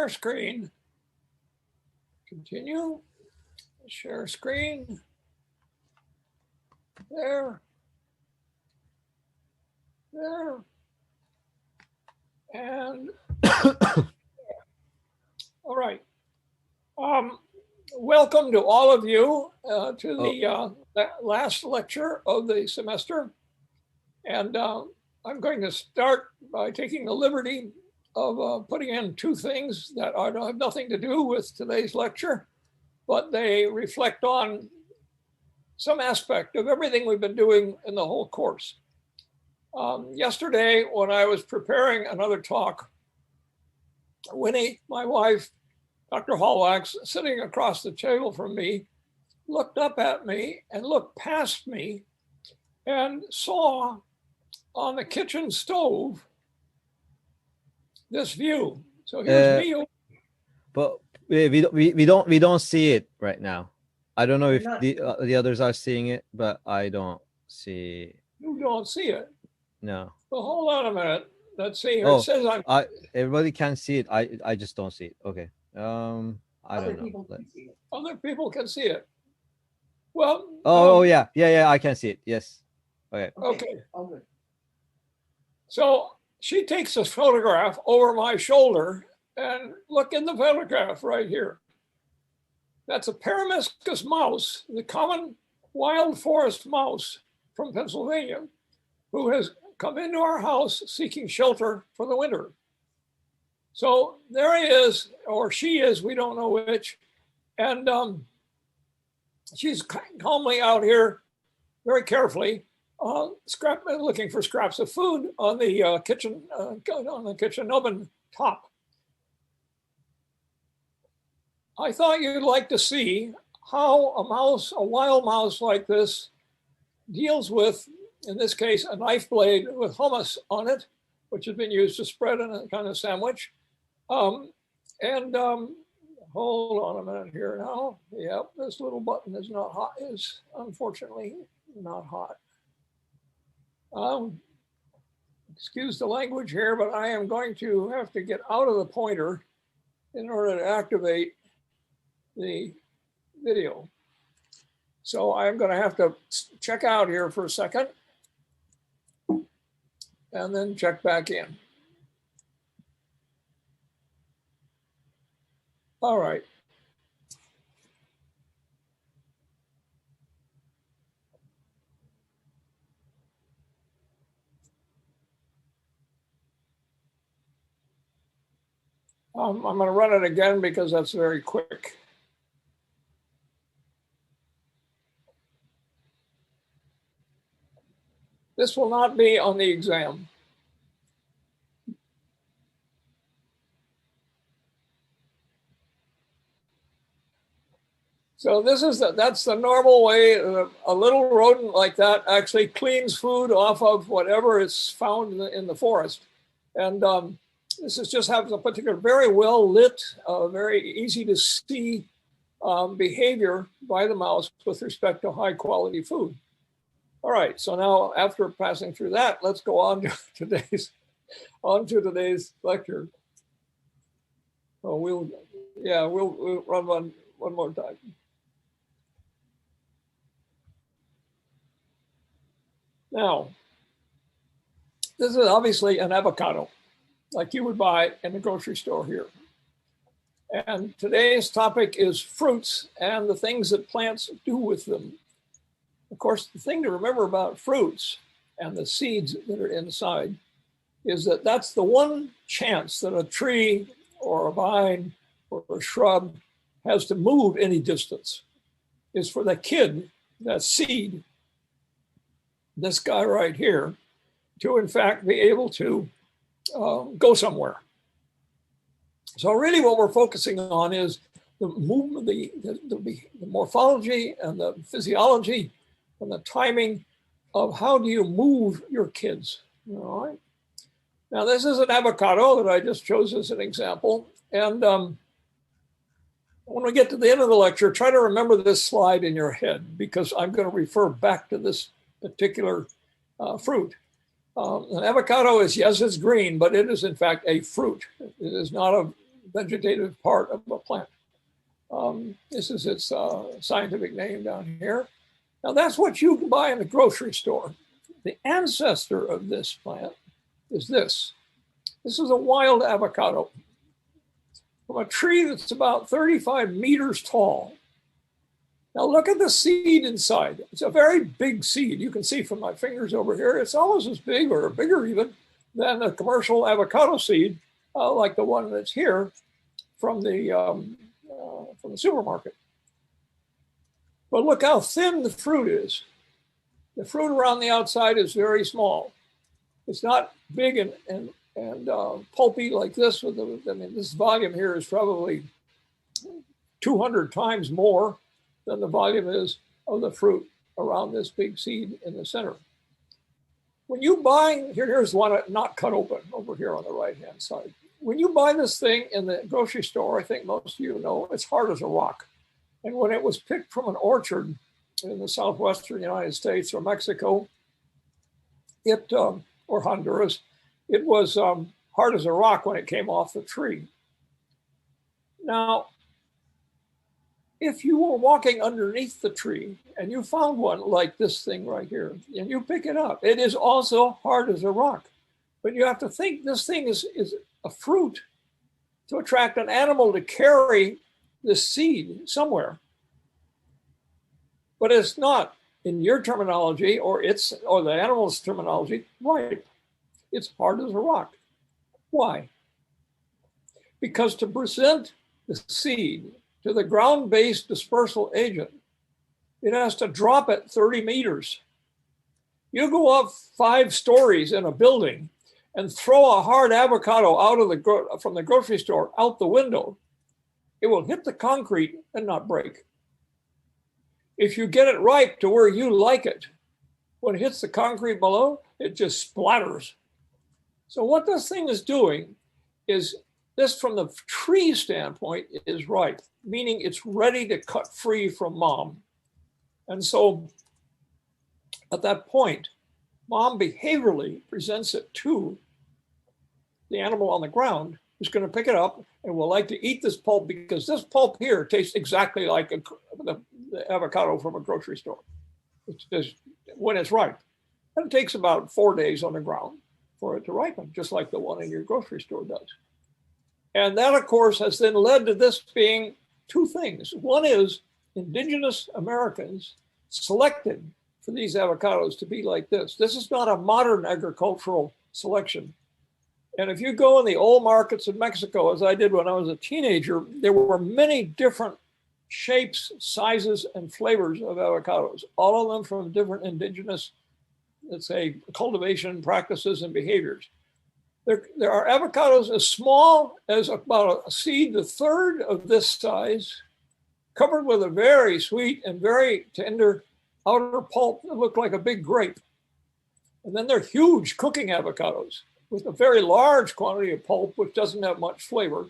screen. Continue. Share screen. There. There. And all right. Welcome to all of you to the last lecture of the semester. And I'm going to start by taking the liberty of putting in two things that have nothing to do with today's lecture, but they reflect on some aspect of everything we've been doing in the whole course. Yesterday, when I was preparing another talk, Winnie, my wife, Dr. Hallwax, sitting across the table from me, looked up at me and looked past me and saw on the kitchen stove this view. So here's me. But we don't see it right now. I don't know if the others are seeing it, but I don't see. You don't see it? No. Well, hold on a minute. Let's see here. Oh, it says everybody can see it. I just don't see it. Okay. I don't know. Other people can see it. Well. Oh yeah. I can see it. Yes. Okay. Okay. So she takes a photograph over my shoulder and look in the photograph right here. That's a Paramuscus mouse, the common wild forest mouse from Pennsylvania, who has come into our house seeking shelter for the winter. So there he is, or she is, we don't know which. And she's calmly out here, very carefully, looking for scraps of food on the kitchen oven top. I thought you'd like to see how a wild mouse like this deals with, in this case, a knife blade with hummus on it, which has been used to spread in a kind of sandwich. Hold on a minute here now. Yep, this little button is not hot, is unfortunately not hot. Excuse the language here, but I am going to have to get out of the pointer in order to activate the video. So I'm going to have to check out here for a second and then check back in. All right. I'm going to run it again because that's very quick. This will not be on the exam. So that's the normal way a little rodent like that actually cleans food off of whatever is found in the forest. And this just has a particular very well lit, very easy to see behavior by the mouse with respect to high quality food. All right, so now after passing through that, let's go on to today's lecture. Oh, we'll run one more time. Now, this is obviously an avocado, like you would buy in the grocery store here. And today's topic is fruits and the things that plants do with them. Of course, the thing to remember about fruits and the seeds that are inside is that that's the one chance that a tree or a vine or a shrub has to move any distance, is for the kid, that seed, this guy right here, to in fact be able to go somewhere. So really what we're focusing on is the movement, the morphology and the physiology and the timing of how do you move your kids, all right? Now this is an avocado that I just chose as an example. And when we get to the end of the lecture, try to remember this slide in your head because I'm going to refer back to this particular fruit. An avocado is, yes, it's green, but it is in fact a fruit. It is not vegetative part of a plant. This is its scientific name down here. Now that's what you can buy in the grocery store. The ancestor of this plant is this. This is a wild avocado from a tree that's about 35 meters tall. Now look at the seed inside. It's a very big seed. You can see from my fingers over here, it's almost as big or bigger even than a commercial avocado seed, like the one that's here from the supermarket. But look how thin the fruit is. The fruit around the outside is very small. It's not big and pulpy like this. I mean, this volume here is probably 200 times more than the volume is of the fruit around this big seed in the center. When you buy, here's one not cut open over here on the right-hand side. When you buy this thing in the grocery store, I think most of you know, it's hard as a rock. And when it was picked from an orchard in the southwestern United States or Mexico, or Honduras, it was hard as a rock when it came off the tree. Now, if you were walking underneath the tree and you found one like this thing right here, and you pick it up, it is also hard as a rock. But you have to think this thing is a fruit to attract an animal to carry this seed somewhere. But it's not, in your terminology or the animal's terminology, ripe. It's hard as a rock. Why? Because to present the seed to the ground-based dispersal agent, it has to drop it 30 meters. You go up 5 stories in a building and throw a hard avocado out from the grocery store out the window, it will hit the concrete and not break. If you get it ripe to where you like it, when it hits the concrete below, it just splatters. So what this thing is doing is, this from the tree standpoint is ripe, meaning it's ready to cut free from mom. And so at that point, mom behaviorally presents it to the animal on the ground, who's going to pick it up and will like to eat this pulp, because this pulp here tastes exactly like the avocado from a grocery store. It's just when it's ripe. And it takes about 4 days on the ground for it to ripen, just like the one in your grocery store does. And that, of course, has then led to this being 2 things. One is indigenous Americans selected for these avocados to be like this. This is not a modern agricultural selection. And if you go in the old markets in Mexico, as I did when I was a teenager, there were many different shapes, sizes, and flavors of avocados, all of them from different indigenous, let's say, cultivation practices and behaviors. There are avocados as small as about a seed, the third of this size, covered with a very sweet and very tender outer pulp that look like a big grape. And then there are huge cooking avocados with a very large quantity of pulp, which doesn't have much flavor,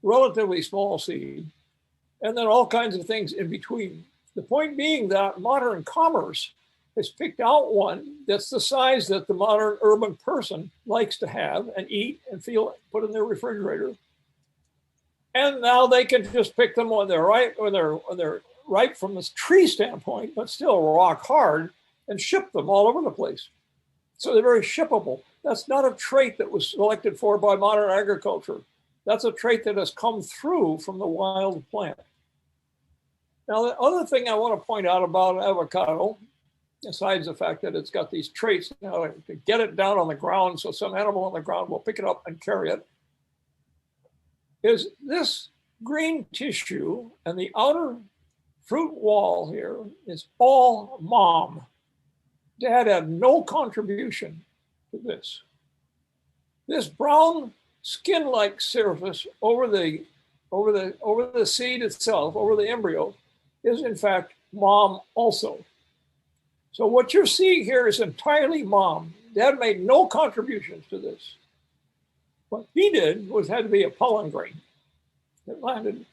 relatively small seed, and then all kinds of things in between. The point being that modern commerce has picked out one that's the size that the modern urban person likes to have and eat and feel put in their refrigerator. And now they can just pick them when they're ripe, when they're ripe from this tree standpoint, but still rock hard, and ship them all over the place. So they're very shippable. That's not a trait that was selected for by modern agriculture. That's a trait that has come through from the wild plant. Now, the other thing I want to point out about avocado, besides the fact that it's got these traits, now to get it down on the ground so some animal on the ground will pick it up and carry it, is this green tissue and the outer fruit wall here is all mom. Dad had no contribution to this. This brown skin-like surface over the seed itself, over the embryo, is in fact mom also. So what you're seeing here is entirely mom. Dad made no contributions to this. What he did was had to be a pollen grain that landed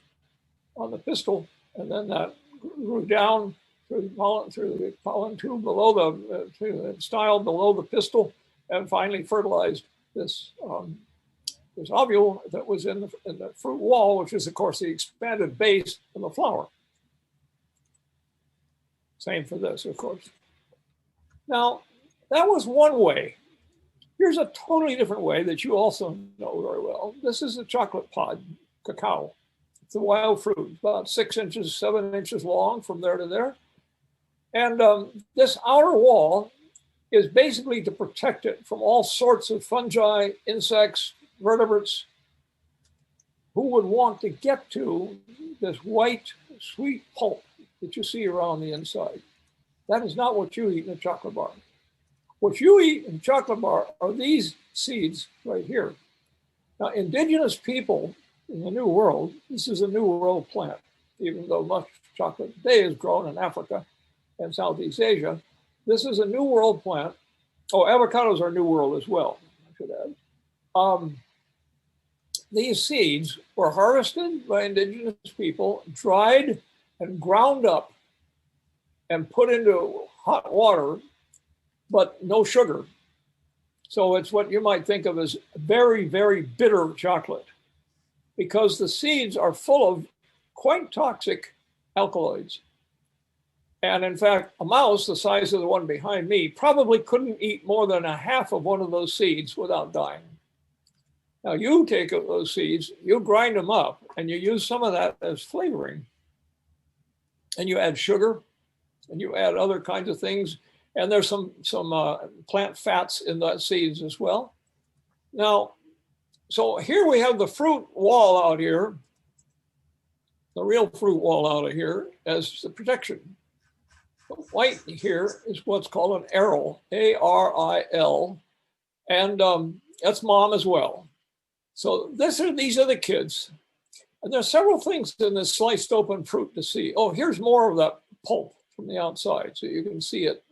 on the pistil, and then that grew down through the pollen tube below the style below the pistil, and finally fertilized this this ovule that was in the fruit wall, which is, of course, the expanded base of the flower. Same for this, of course. Now, that was one way. Here's a totally different way that you also know very well. This is a chocolate pod, cacao. It's a wild fruit, about 6 inches, 7 inches long from there to there. And this outer wall is basically to protect it from all sorts of fungi, insects, vertebrates who would want to get to this white, sweet pulp that you see around the inside. That is not what you eat in a chocolate bar. What you eat in a chocolate bar are these seeds right here. Now, indigenous people in the New World, this is a New World plant, even though much chocolate today is grown in Africa and Southeast Asia. This is a New World plant. Oh, avocados are New World as well, I should add. These seeds were harvested by indigenous people, dried and ground up and put into hot water, but no sugar. So it's what you might think of as very, very bitter chocolate, because the seeds are full of quite toxic alkaloids. And in fact, a mouse the size of the one behind me probably couldn't eat more than a half of one of those seeds without dying. Now you take those seeds, you grind them up, and you use some of that as flavoring. And you add sugar, and you add other kinds of things. And there's some plant fats in the seeds as well. Now, so here we have the fruit wall out here, the real fruit wall out of here as the protection. The white here is what's called an aril, A-R-I-L, and that's mom as well. So these are the kids. And there's several things in this sliced open fruit to see. Oh, here's more of that pulp from the outside, so you can see it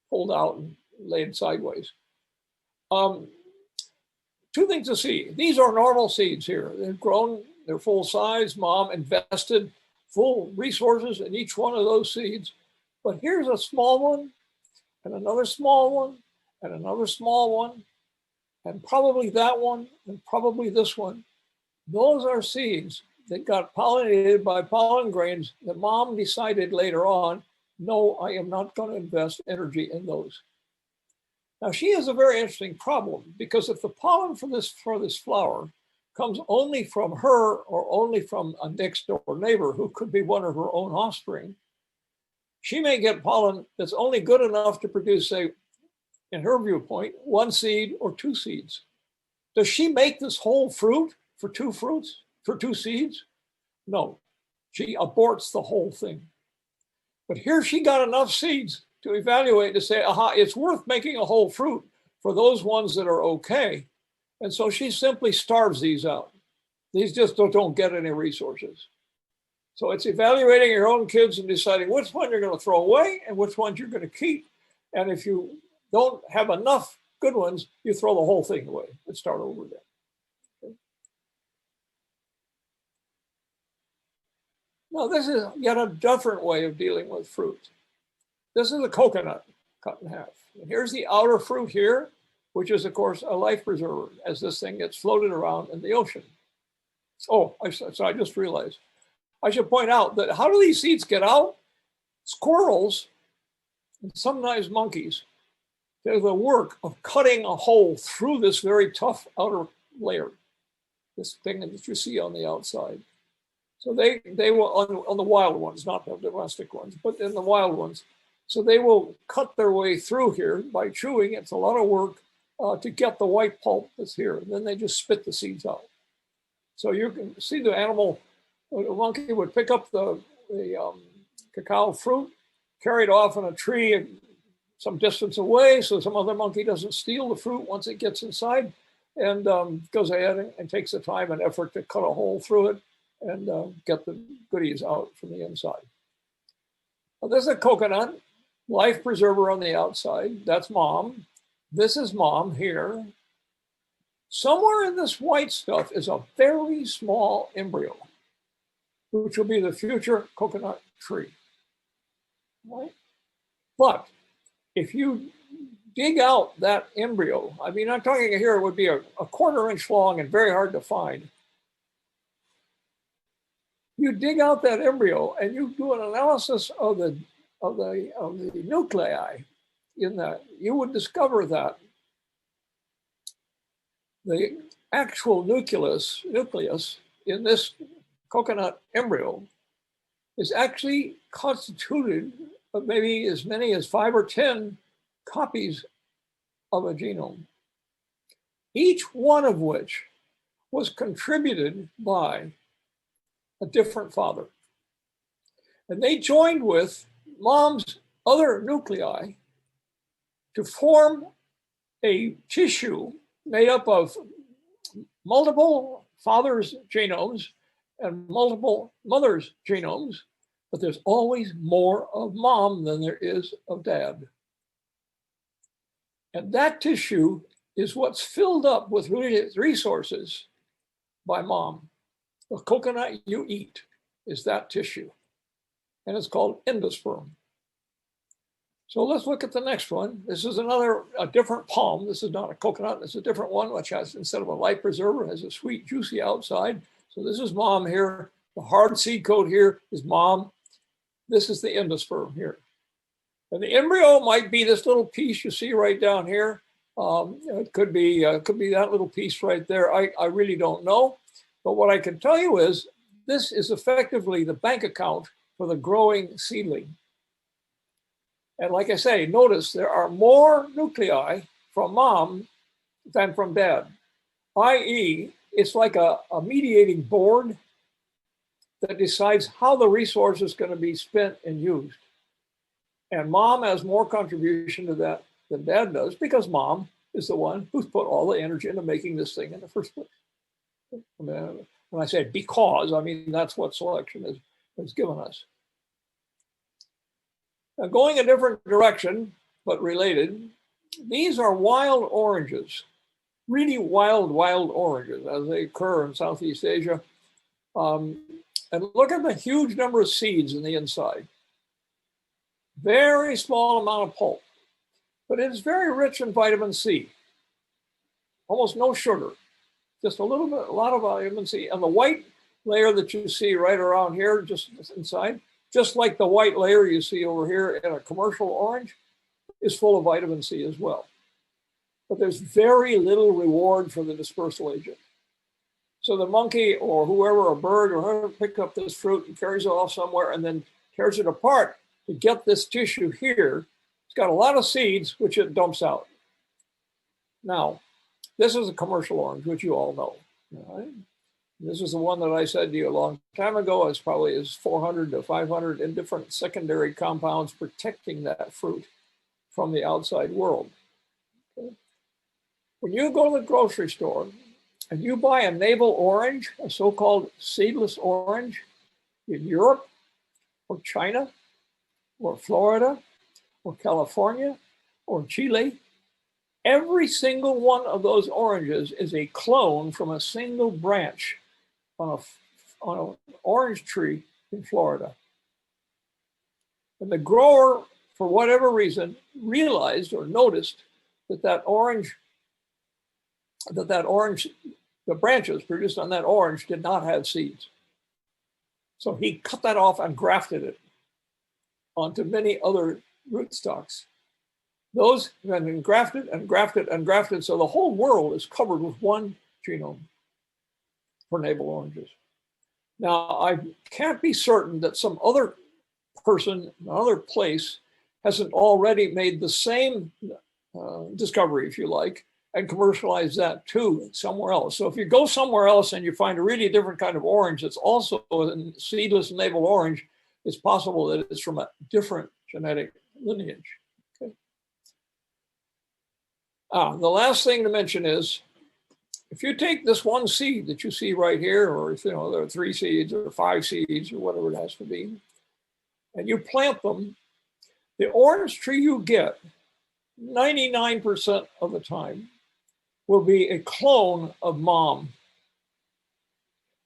pulled out and laid sideways. Two things to see. These are normal seeds here. They've grown, they're full size. Mom invested full resources in each one of those seeds. But here's a small one, and another small one, and another small one, and probably that one, and probably this one. Those are seeds that got pollinated by pollen grains that mom decided later on, no, I am not going to invest energy in those. Now, she has a very interesting problem, because if the pollen for this flower comes only from her or only from a next door neighbor who could be one of her own offspring, she may get pollen that's only good enough to produce, say, in her viewpoint, one seed or two seeds. Does she make this whole fruit for two fruits, for two seeds? No, she aborts the whole thing. But here she got enough seeds to evaluate to say, aha, it's worth making a whole fruit for those ones that are okay. And so she simply starves these out. These just don't get any resources. So it's evaluating your own kids and deciding which one you're going to throw away and which ones you're going to keep. And if you don't have enough good ones, you throw the whole thing away and start over again. Okay. Now, this is yet a different way of dealing with fruit. This is a coconut cut in half. And here's the outer fruit here, which is, of course, a life preserver as this thing gets floated around in the ocean. Oh, so I just realized. I should point out that how do these seeds get out? Squirrels and sometimes monkeys do the work of cutting a hole through this very tough outer layer, this thing that you see on the outside. So they will, on the wild ones, not the domestic ones, but in the wild ones. So they will cut their way through here by chewing. It's a lot of work to get the white pulp that's here. And then they just spit the seeds out. So you can see the animal, the monkey would pick up the cacao fruit, carry it off on a tree some distance away so some other monkey doesn't steal the fruit once it gets inside, and goes ahead and takes the time and effort to cut a hole through it and get the goodies out from the inside. Now, this is a coconut, life preserver on the outside. That's mom. This is mom here. Somewhere in this white stuff is a very small embryo, which will be the future coconut tree. Right? But if you dig out that embryo, I mean, I'm talking here, it would be a 1/4 inch long and very hard to find. You dig out that embryo and you do an analysis of the nuclei in that, you would discover that the actual nucleus in this coconut embryo is actually constituted of maybe as many as 5 or 10 copies of a genome, each one of which was contributed by a different father. And they joined with mom's other nuclei to form a tissue made up of multiple father's genomes and multiple mother's genomes, but there's always more of mom than there is of dad. And that tissue is what's filled up with resources by mom. The coconut you eat is that tissue, and it's called endosperm. So let's look at the next one. This is a different palm. This is not a coconut. It's a different one, which has, instead of a life preserver, has a sweet, juicy outside. So this is mom here. The hard seed coat here is mom. This is the endosperm here. And the embryo might be this little piece you see right down here. It could be that little piece right there. I really don't know. But what I can tell you is this is effectively the bank account for the growing seedling. And like I say, notice there are more nuclei from mom than from dad, i.e., it's like a mediating board that decides how the resource is going to be spent and used. And mom has more contribution to that than dad does because mom is the one who's put all the energy into making this thing in the first place. I mean, when I say because, I mean, that's what selection has given us. Now, going a different direction, but related, these are wild oranges, really wild oranges as they occur in Southeast Asia. And look at the huge number of seeds in the inside. Very small amount of pulp, but it's very rich in vitamin C. Almost no sugar, just a lot of vitamin C. And the white layer that you see right around here, just inside, just like the white layer you see over here in a commercial orange, is full of vitamin C as well. But there's very little reward for the dispersal agent. So the monkey or whoever, a bird or whoever, picks up this fruit and carries it off somewhere and then tears it apart to get this tissue here. It's got a lot of seeds, which it dumps out. Now, this is a commercial orange, which you all know. Right? This is the one that I said to you a long time ago. It's probably 400 to 500 in different secondary compounds protecting that fruit from the outside world. Okay? When you go to the grocery store and you buy a navel orange, a so-called seedless orange in Europe or China or Florida or California or Chile, every single one of those oranges is a clone from a single branch on an orange tree in Florida. And the grower, for whatever reason, realized or noticed that the branches produced on that orange did not have seeds. So he cut that off and grafted it onto many other rootstocks. Those have been grafted and grafted and grafted, so the whole world is covered with one genome for navel oranges. Now, I can't be certain that some other person, another place, hasn't already made the same discovery, if you like, and commercialized that too somewhere else. So if you go somewhere else and you find a really different kind of orange that's also a seedless navel orange, it's possible that it's from a different genetic lineage. Okay. The last thing to mention is, if you take this one seed that you see right here, or if there are 3 seeds or 5 seeds or whatever it has to be, and you plant them, the orange tree you get 99% of the time will be a clone of mom.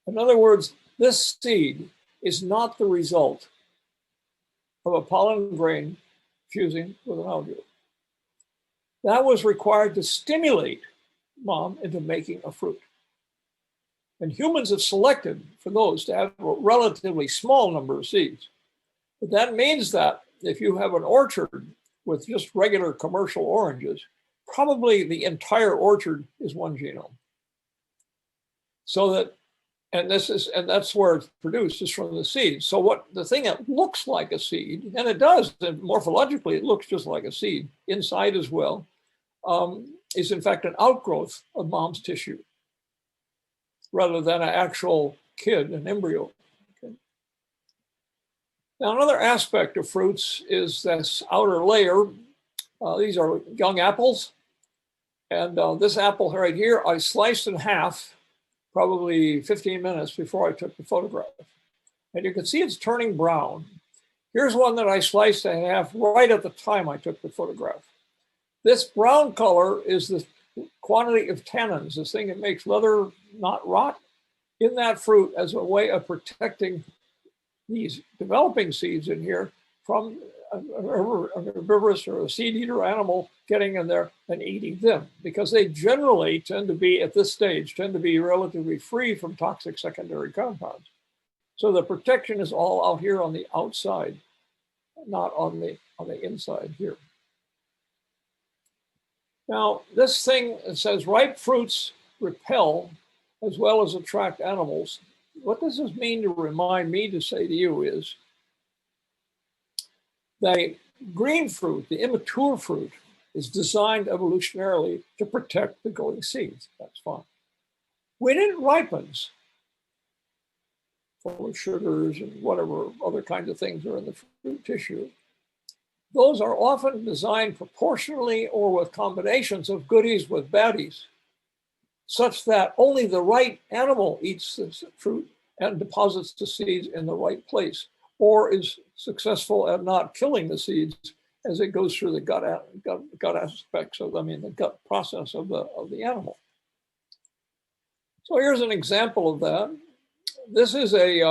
In other words, this seed is not the result of a pollen grain fusing with an ovule. that was required to stimulate mom into making a fruit. And humans have selected for those to have a relatively small number of seeds. But that means that if you have an orchard with just regular commercial oranges, probably the entire orchard is one genome. So that, and that's where it's produced, is from the seed. So what the thing that looks like a seed, and it does, and morphologically it looks just like a seed inside as well, is in fact an outgrowth of mom's tissue, rather than an actual kid, an embryo. Okay. Now, another aspect of fruits is this outer layer. These are young apples. And this apple right here, I sliced in half, probably 15 minutes before I took the photograph. And you can see it's turning brown. Here's one that I sliced in half right at the time I took the photograph. This brown color is the quantity of tannins, this thing that makes leather not rot, in that fruit as a way of protecting these developing seeds in here from a herbivorous or a seed eater animal getting in there and eating them, because they generally tend to be, at this stage, tend to be relatively free from toxic secondary compounds. So the protection is all out here on the outside, not on the inside here. Now, this thing that says ripe fruits repel as well as attract animals. What does this mean to remind me to say to you is the green fruit, the immature fruit, is designed evolutionarily to protect the growing seeds. That's fine. When it ripens, full of sugars and whatever other kinds of things are in the fruit tissue, those are often designed proportionally or with combinations of goodies with baddies, such that only the right animal eats this fruit and deposits the seeds in the right place, or is successful at not killing the seeds as it goes through the gut aspects of, the gut process of the animal. So here's an example of that. This is a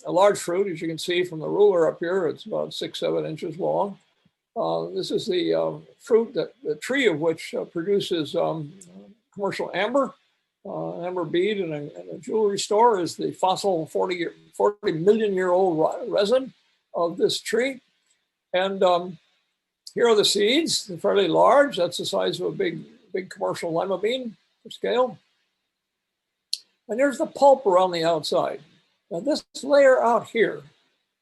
large fruit, as you can see from the ruler up here. It's about 6-7 inches long. This is the fruit, the tree of which produces commercial amber. Amber bead in a jewelry store is the fossil 40 million year old resin of this tree. And here are the seeds. They're fairly large. That's the size of a big commercial lima bean for scale. And there's the pulp around the outside. Now this layer out here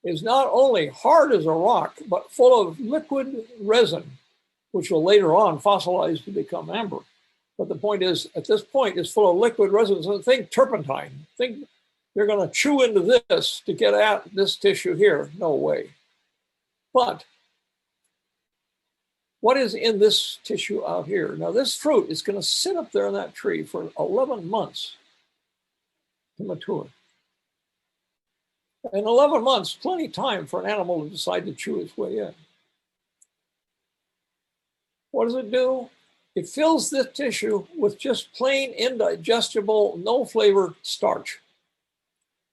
is not only hard as a rock, but full of liquid resin, which will later on fossilize to become amber. But the point is, at this point, it's full of liquid resin. So think turpentine. Think you're going to chew into this to get at this tissue here. No way. But what is in this tissue out here? Now, this fruit is going to sit up there in that tree for 11 months to mature. In 11 months, plenty of time for an animal to decide to chew its way in. What does it do? It fills this tissue with just plain indigestible, no flavor starch.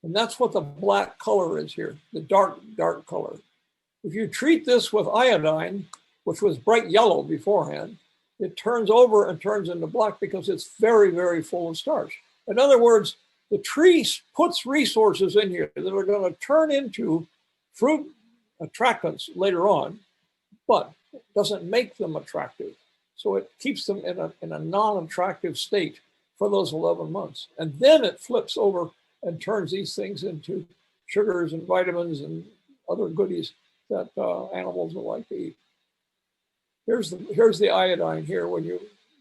And that's what the black color is here, the dark color. If you treat this with iodine, which was bright yellow beforehand, it turns over and turns into black because it's very, very full of starch. In other words, the tree puts resources in here that are going to turn into fruit attractants later on, but it doesn't make them attractive. So it keeps them in a non-attractive state for those 11 months. And then it flips over and turns these things into sugars and vitamins and other goodies that animals will like to eat. Here's the iodine here. When you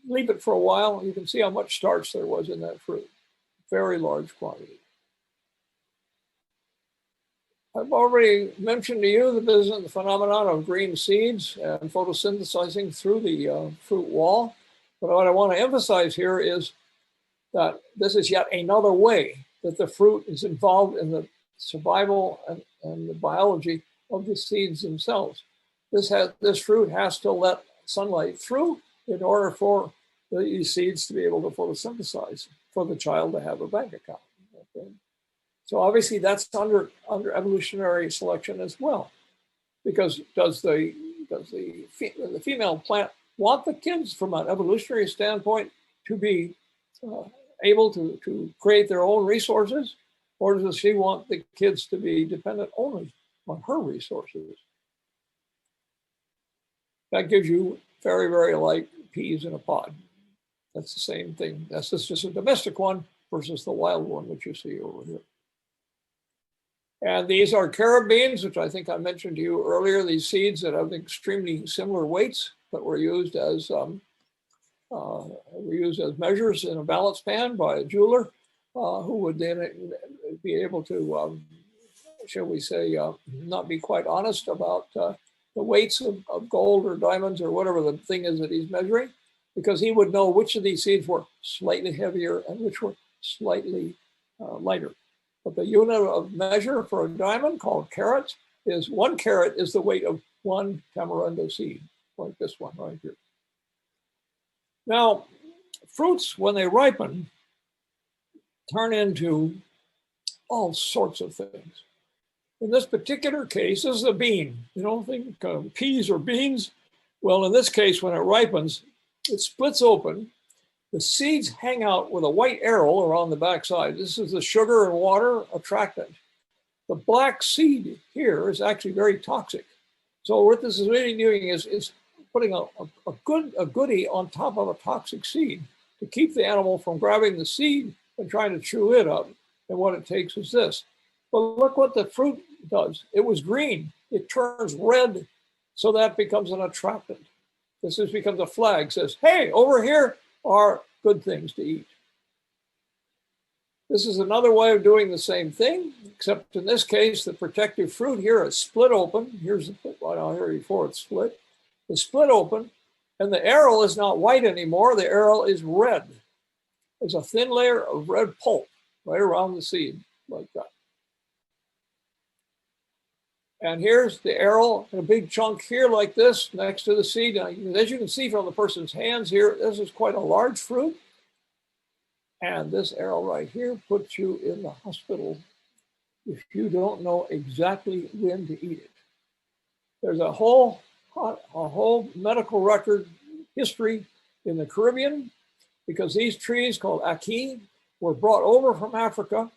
leave it for a while, you can see how much starch there was in that fruit. Very large quantity. I've already mentioned to you the phenomenon of green seeds and photosynthesizing through the fruit wall. But what I want to emphasize here is that this is yet another way that the fruit is involved in the survival and the biology of the seeds themselves. This fruit has to let sunlight through in order for these seeds to be able to photosynthesize, for the child to have a bank account. Okay? So obviously that's under evolutionary selection as well, because does the female plant want the kids from an evolutionary standpoint to be able to create their own resources, or does she want the kids to be dependent only on her resources? That gives you very, very light peas in a pod. That's the same thing. That's just a domestic one versus the wild one, which you see over here. And these are carob beans, which I think I mentioned to you earlier, these seeds that have extremely similar weights, but were used as measures in a balance pan by a jeweler, who would then be able to, shall we say, not be quite honest about the weights of gold or diamonds or whatever the thing is that he's measuring, because he would know which of these seeds were slightly heavier and which were slightly lighter. But the unit of measure for a diamond, called carats, is 1 carat is the weight of 1 tamarindo seed, like this one right here. Now, fruits, when they ripen, turn into all sorts of things. In this particular case, this is a bean. You don't think peas or beans? Well, in this case, when it ripens, it splits open. The seeds hang out with a white arrow around the backside. This is the sugar and water attractant. The black seed here is actually very toxic. So what this is really doing is putting a goodie on top of a toxic seed to keep the animal from grabbing the seed and trying to chew it up. And what it takes is this. But look what the fruit does. It was green. It turns red, so that becomes an attractant. This becomes a flag, says, hey, over here are good things to eat. This is another way of doing the same thing, except in this case, the protective fruit here is split open. Here's the one out here before it's split. It's split open, and the arrow is not white anymore. The arrow is red. There's a thin layer of red pulp right around the seed, like that. And here's the arrow, a big chunk here like this next to the seed. Now, as you can see from the person's hands here, this is quite a large fruit. And this arrow right here puts you in the hospital if you don't know exactly when to eat it. There's a whole medical record history in the Caribbean, because these trees called ackee were brought over from Africa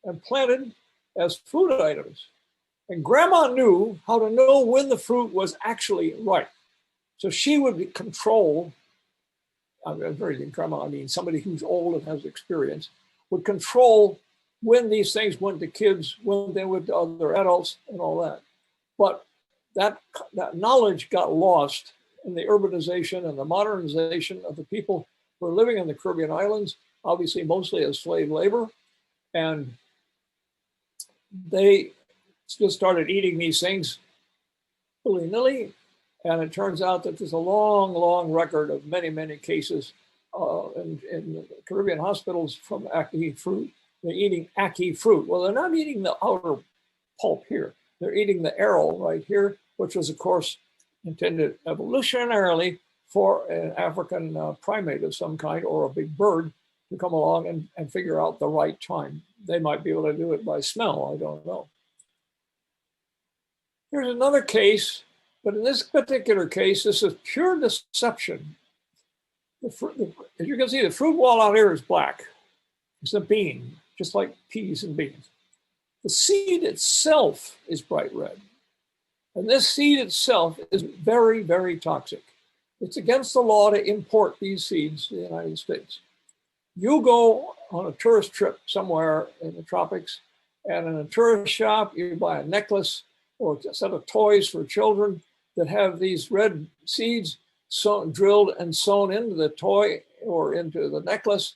and planted as food items. And grandma knew how to know when the fruit was actually ripe. So she would control, grandma, I mean somebody who's old and has experience, would control when these things went to kids, when they went to other adults and all that. But that knowledge got lost in the urbanization and the modernization of the people who were living in the Caribbean islands, obviously mostly as slave labor. And they just started eating these things willy-nilly. And it turns out that there's a long, long record of many, many cases in Caribbean hospitals from ackee fruit. They're eating ackee fruit. Well, they're not eating the outer pulp here. They're eating the arrow right here, which was, of course, intended evolutionarily for an African primate of some kind or a big bird to come along and figure out the right time. They might be able to do it by smell, I don't know. Here's another case, but in this particular case, this is pure deception. As you can see, the fruit wall out here is black. It's a bean, just like peas and beans. The seed itself is bright red. And this seed itself is very, very toxic. It's against the law to import these seeds to the United States. You go on a tourist trip somewhere in the tropics, and in a tourist shop, you buy a necklace or a set of toys for children that have these red seeds drilled and sewn into the toy or into the necklace.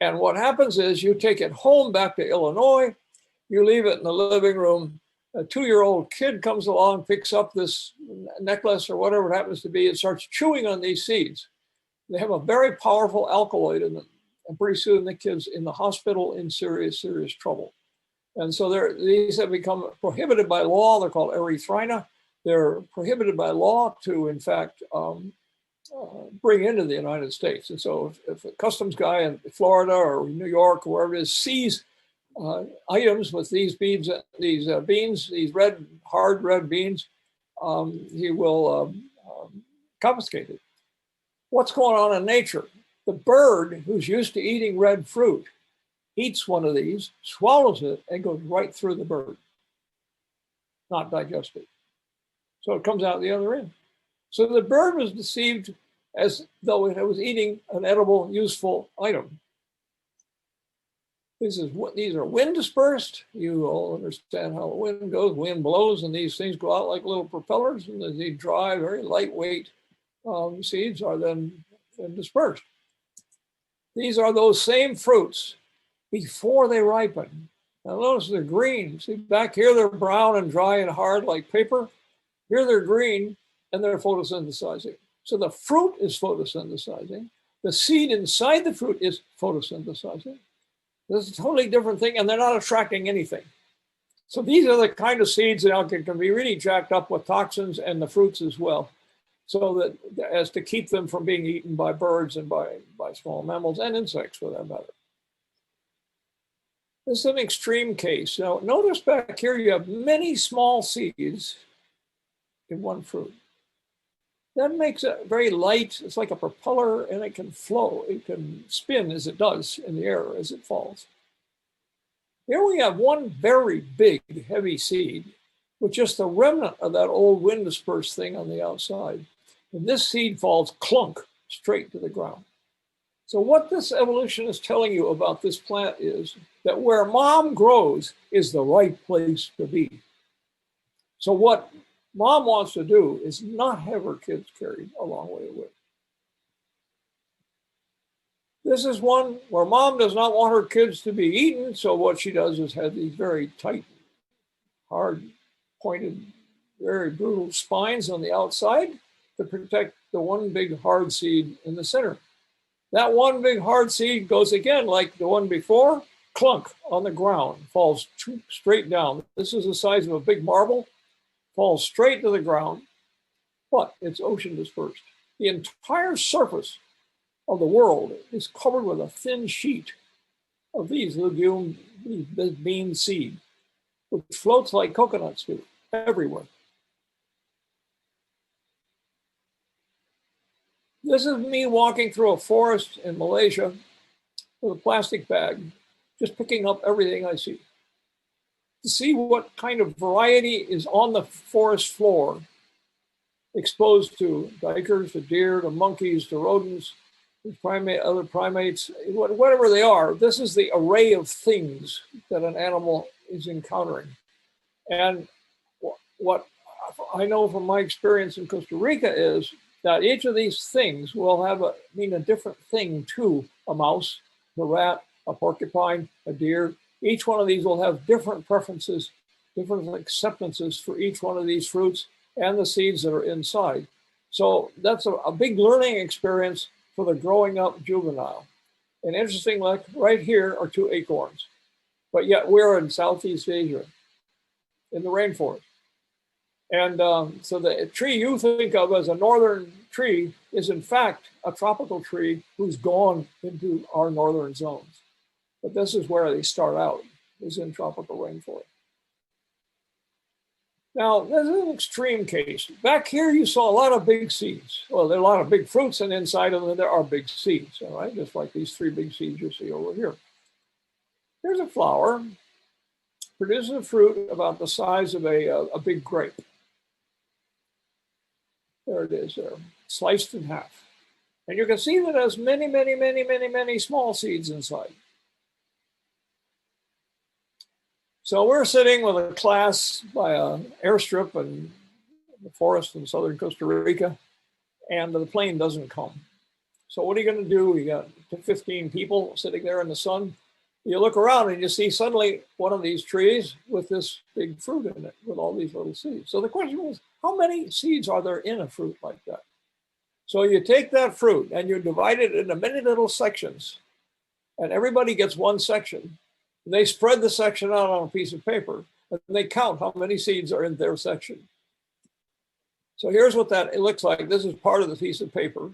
And what happens is you take it home back to Illinois, you leave it in the living room. A 2-year-old kid comes along, picks up this necklace or whatever it happens to be, and starts chewing on these seeds. They have a very powerful alkaloid in them. And pretty soon the kid's in the hospital in serious, serious trouble. And so these have become prohibited by law. They're called erythrina. They're prohibited by law to, in fact, bring into the United States. And so if a customs guy in Florida or New York or wherever it is sees items with these beans, these hard red beans, he will confiscate it. what's going on in nature? The bird who's used to eating red fruit eats one of these, swallows it, and goes right through the bird, not digested. So it comes out the other end. So the bird was deceived as though it was eating an edible, useful item. These are wind dispersed. You all understand how the wind goes. Wind blows, and these things go out like little propellers, and the dry, very lightweight seeds are then dispersed. These are those same fruits before they ripen. Now notice they're green. See, back here they're brown and dry and hard like paper. Here they're green, and they're photosynthesizing. So the fruit is photosynthesizing. The seed inside the fruit is photosynthesizing. This is a totally different thing, and they're not attracting anything. So these are the kind of seeds that can be really jacked up with toxins, and the fruits as well, so that as to keep them from being eaten by birds and by small mammals and insects for that matter. This is an extreme case. Now notice back here you have many small seeds in one fruit. That makes it very light. It's like a propeller, and it can flow. It can spin as it does in the air as it falls. Here we have one very big, heavy seed with just a remnant of that old wind dispersed thing on the outside. And this seed falls clunk straight to the ground. So what this evolution is telling you about this plant is that where mom grows is the right place to be. So what mom wants to do is not have her kids carried a long way away. This is one where mom does not want her kids to be eaten, so what she does is have these very tight, hard, pointed, very brutal spines on the outside to protect the one big hard seed in the center. That one big hard seed goes again like the one before, clunk on the ground, falls straight down. This is the size of a big marble. Falls straight to the ground, but it's ocean dispersed. The entire surface of the world is covered with a thin sheet of these legume, this bean seed, which floats like coconuts do everywhere. This is me walking through a forest in Malaysia with a plastic bag, just picking up everything I see, to see what kind of variety is on the forest floor, exposed to duikers, to deer, to monkeys, to rodents, other primates, whatever they are. This is the array of things that an animal is encountering. And what I know from my experience in Costa Rica is that each of these things will mean a different thing to a mouse, a rat, a porcupine, a deer. Each one of these will have different preferences, different acceptances for each one of these fruits and the seeds that are inside. So that's a big learning experience for the growing up juvenile. And interesting, like right here are two acorns, but yet we're in Southeast Asia, in the rainforest. And so the tree you think of as a northern tree is in fact a tropical tree who's gone into our northern zones. But this is where they start out, is in tropical rainforest. Now, this is an extreme case. Back here, you saw a lot of big seeds. Well, there are a lot of big fruits, and inside of them, there are big seeds, all right? Just like these three big seeds you see over here. Here's a flower, produces a fruit about the size of a big grape. There it is there, sliced in half. And you can see that it has many, many, many, many, many small seeds inside. So we're sitting with a class by an airstrip in the forest in southern Costa Rica, and the plane doesn't come. So what are you going to do? You got 15 people sitting there in the sun. You look around and you see suddenly one of these trees with this big fruit in it with all these little seeds. So the question was, how many seeds are there in a fruit like that? So you take that fruit and you divide it into many little sections, and everybody gets one section. They spread the section out on a piece of paper, and they count how many seeds are in their section. So here's what it looks like. This is part of the piece of paper.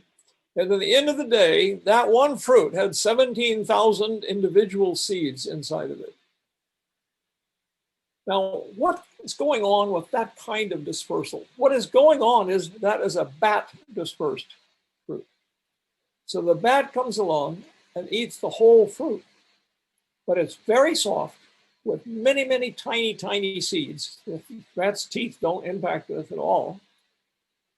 And at the end of the day, that one fruit had 17,000 individual seeds inside of it. Now, what is going on with that kind of dispersal? What is going on is that is a bat dispersed fruit. So the bat comes along and eats the whole fruit, but it's very soft with many, many tiny, tiny seeds. The bat's teeth don't impact this at all.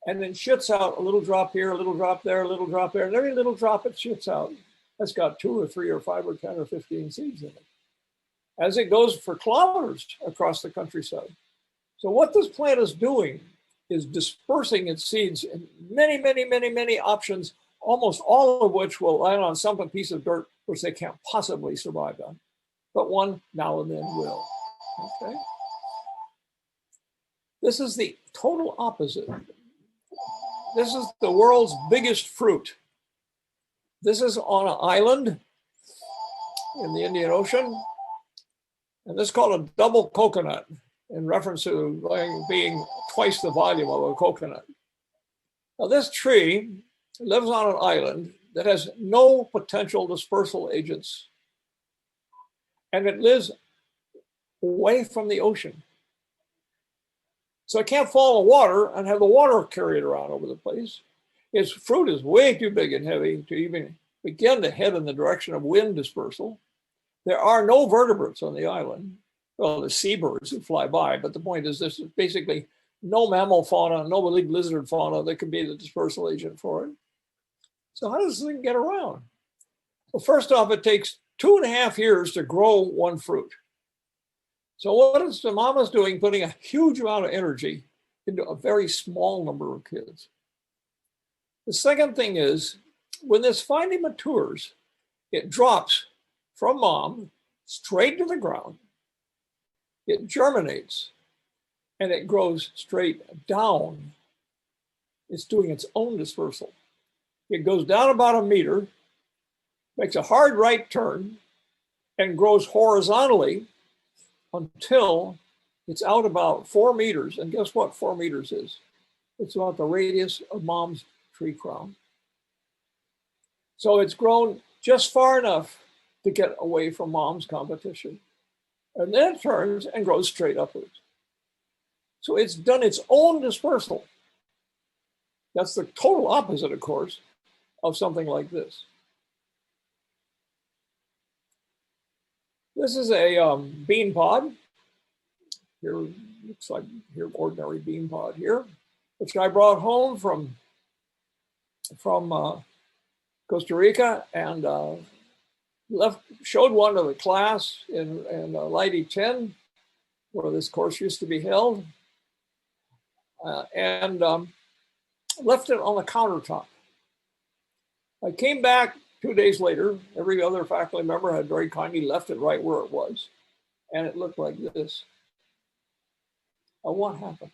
And then shits out a little drop here, a little drop there, a little drop there. And every little drop it shits out has got 2 or 3 or 5 or 10 or 15 seeds in it, as it goes for kilometers across the countryside. So what this plant is doing is dispersing its seeds in many, many, many, many options, almost all of which will land on some piece of dirt which they can't possibly survive on, but one now and then will. Okay. This is the total opposite. This is the world's biggest fruit. This is on an island in the Indian Ocean, and this is called a double coconut, in reference to being twice the volume of a coconut. Now, this tree lives on an island that has no potential dispersal agents, and it lives away from the ocean. So it can't fall in water and have the water carried around over the place. Its fruit is way too big and heavy to even begin to head in the direction of wind dispersal. There are no vertebrates on the island. Well, there's seabirds who fly by, but the point is this is basically no mammal fauna, no lizard fauna that could be the dispersal agent for it. So how does this thing get around? Well, first off, it takes 2.5 years to grow one fruit. So what is the mama's doing? Putting a huge amount of energy into a very small number of kids. The second thing is, when this finally matures, it drops from mom straight to the ground. It germinates and it grows straight down. It's doing its own dispersal. It goes down about 1 meter, makes a hard right turn, and grows horizontally until it's out about 4 meters. And guess what 4 meters is? It's about the radius of mom's tree crown. So it's grown just far enough to get away from mom's competition. And then it turns and grows straight upwards. So it's done its own dispersal. That's the total opposite, of course, of something like this. This is a bean pod. Here looks like ordinary bean pod here, which I brought home from Costa Rica and showed one to the class in Lady 10, where this course used to be held, and left it on the countertop. I came back 2 days later. Every other faculty member had very kindly left it right where it was, and it looked like this. What happened?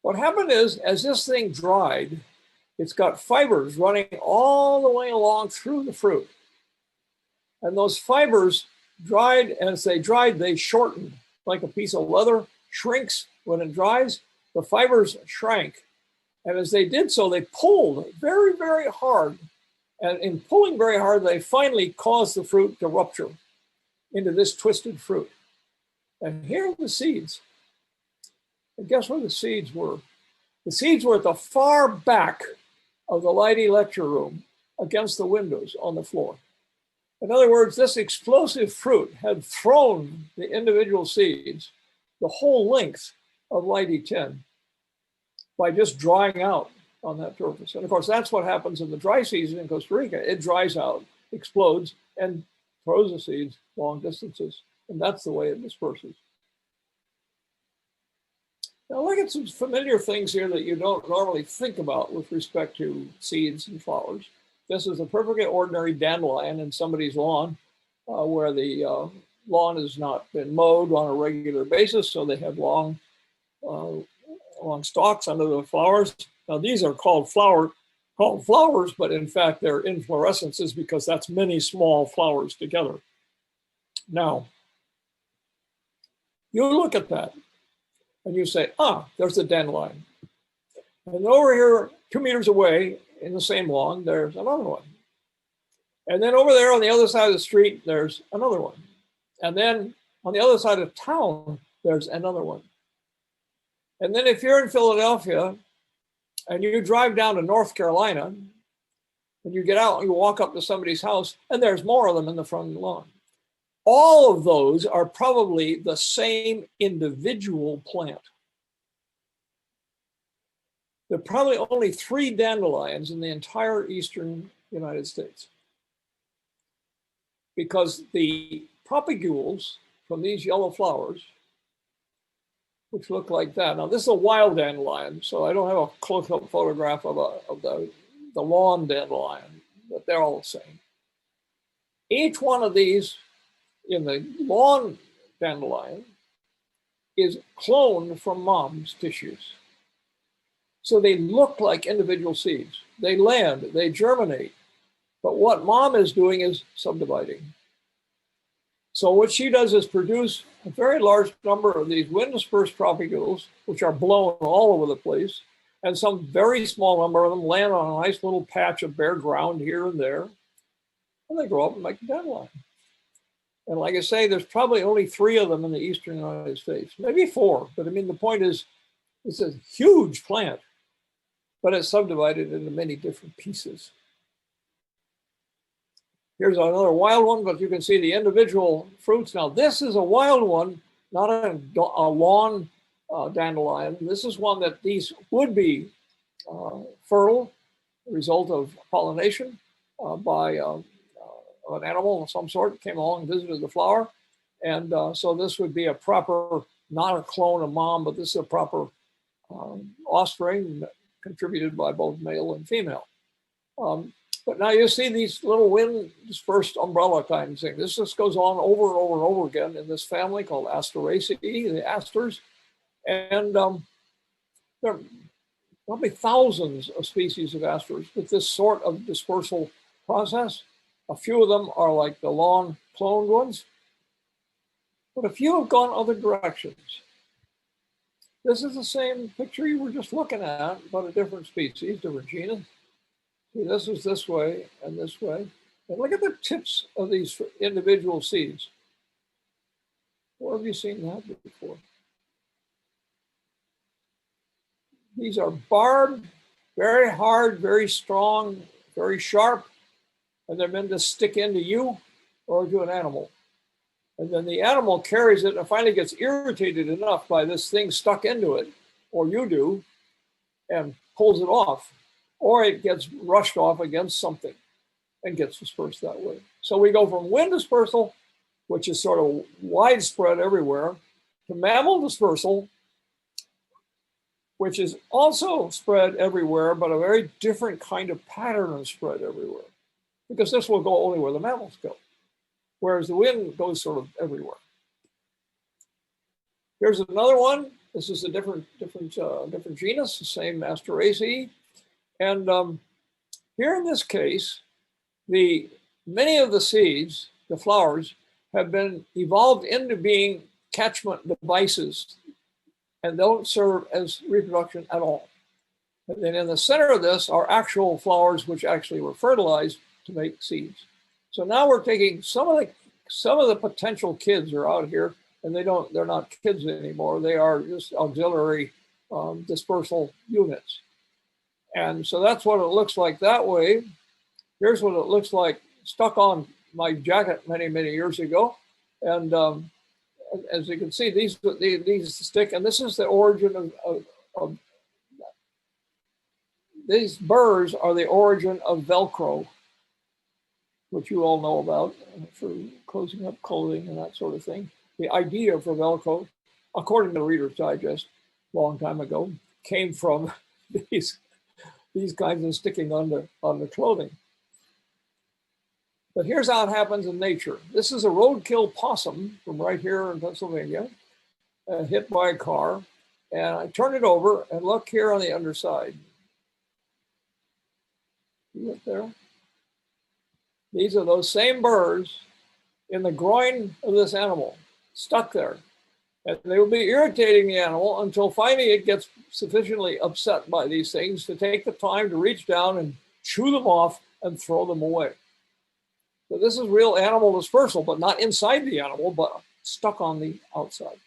What happened is, as this thing dried, it's got fibers running all the way along through the fruit. And those fibers dried, and as they dried, they shortened like a piece of leather, shrinks when it dries. The fibers shrank. And as they did so, they pulled very, very hard. And in pulling very hard, they finally caused the fruit to rupture into this twisted fruit. And here are the seeds. And guess where the seeds were? The seeds were at the far back of the Lady lecture room against the windows on the floor. In other words, this explosive fruit had thrown the individual seeds the whole length of Lady 10 by just drying out on that surface. And of course, that's what happens in the dry season in Costa Rica. It dries out, explodes, and throws the seeds long distances. And that's the way it disperses. Now look at some familiar things here that you don't normally think about with respect to seeds and flowers. This is a perfectly ordinary dandelion in somebody's lawn where the lawn has not been mowed on a regular basis, so they have long stalks under the flowers. Now these are called flowers, but in fact they're inflorescences because that's many small flowers together. Now, you look at that and you say, there's a dandelion. And over here, 2 meters away in the same lawn, there's another one. And then over there on the other side of the street, there's another one. And then on the other side of town, there's another one. And then if you're in Philadelphia and you drive down to North Carolina, And you get out and you walk up to somebody's house and there's more of them in the front lawn. All of those are probably the same individual plant. There are probably only 3 dandelions in the entire eastern United States, because the propagules from these yellow flowers, which look like that. Now, this is a wild dandelion, so I don't have a close-up photograph of the lawn dandelion, but they're all the same. Each one of these in the lawn dandelion is cloned from mom's tissues. So they look like individual seeds. They land, they germinate. But what mom is doing is subdividing. So what she does is produce a very large number of these wind-dispersed propagules, which are blown all over the place, and some very small number of them land on a nice little patch of bare ground here and there, and they grow up and make a dandelion. And like I say, there's probably only 3 of them in the eastern United States, maybe 4. But I mean, the point is, it's a huge plant, but it's subdivided into many different pieces. Here's another wild one, but you can see the individual fruits. Now, this is a wild one, not a lawn dandelion. This is one that these would be fertile, the result of pollination by an animal of some sort came along and visited the flower. And so this would be a proper, not a clone of mom, but this is a proper offspring contributed by both male and female. But now you see these little wind dispersed umbrella kind of thing. This just goes on over and over and over again in this family called Asteraceae, the asters. And there are probably thousands of species of asters with this sort of dispersal process. A few of them are like the lawn cloned ones, but a few have gone other directions. This is the same picture you were just looking at, but a different species, different genus. See, this is this way and this way. And look at the tips of these individual seeds. Where have you seen that before? These are barbed, very hard, very strong, very sharp, and they're meant to stick into you or to an animal. And then the animal carries it and finally gets irritated enough by this thing stuck into it, or you do, and pulls it off. Or it gets rushed off against something and gets dispersed that way. So we go from wind dispersal, which is sort of widespread everywhere, to mammal dispersal, which is also spread everywhere, but a very different kind of pattern of spread everywhere. Because this will go only where the mammals go, whereas the wind goes sort of everywhere. Here's another one. This is a different genus, the same Asteraceae. And here in this case, many of the seeds, the flowers, have been evolved into being catchment devices and don't serve as reproduction at all. And then in the center of this are actual flowers which actually were fertilized to make seeds. So now we're taking some of the potential kids are out here, and they're not kids anymore. They are just auxiliary dispersal units. And so that's what it looks like that way. Here's what it looks like stuck on my jacket many, many years ago. And as you can see, these stick, and this is the origin of these burrs are the origin of Velcro, which you all know about for closing up clothing and that sort of thing. The idea for Velcro, according to Reader's Digest, a long time ago, came from these kinds of sticking on the clothing. But here's how it happens in nature. This is a roadkill possum from right here in Pennsylvania, hit by a car. And I turn it over and look here on the underside. You look there? These are those same burrs in the groin of this animal, stuck there. And they will be irritating the animal until finally it gets sufficiently upset by these things to take the time to reach down and chew them off and throw them away. So this is real animal dispersal, but not inside the animal, but stuck on the outside.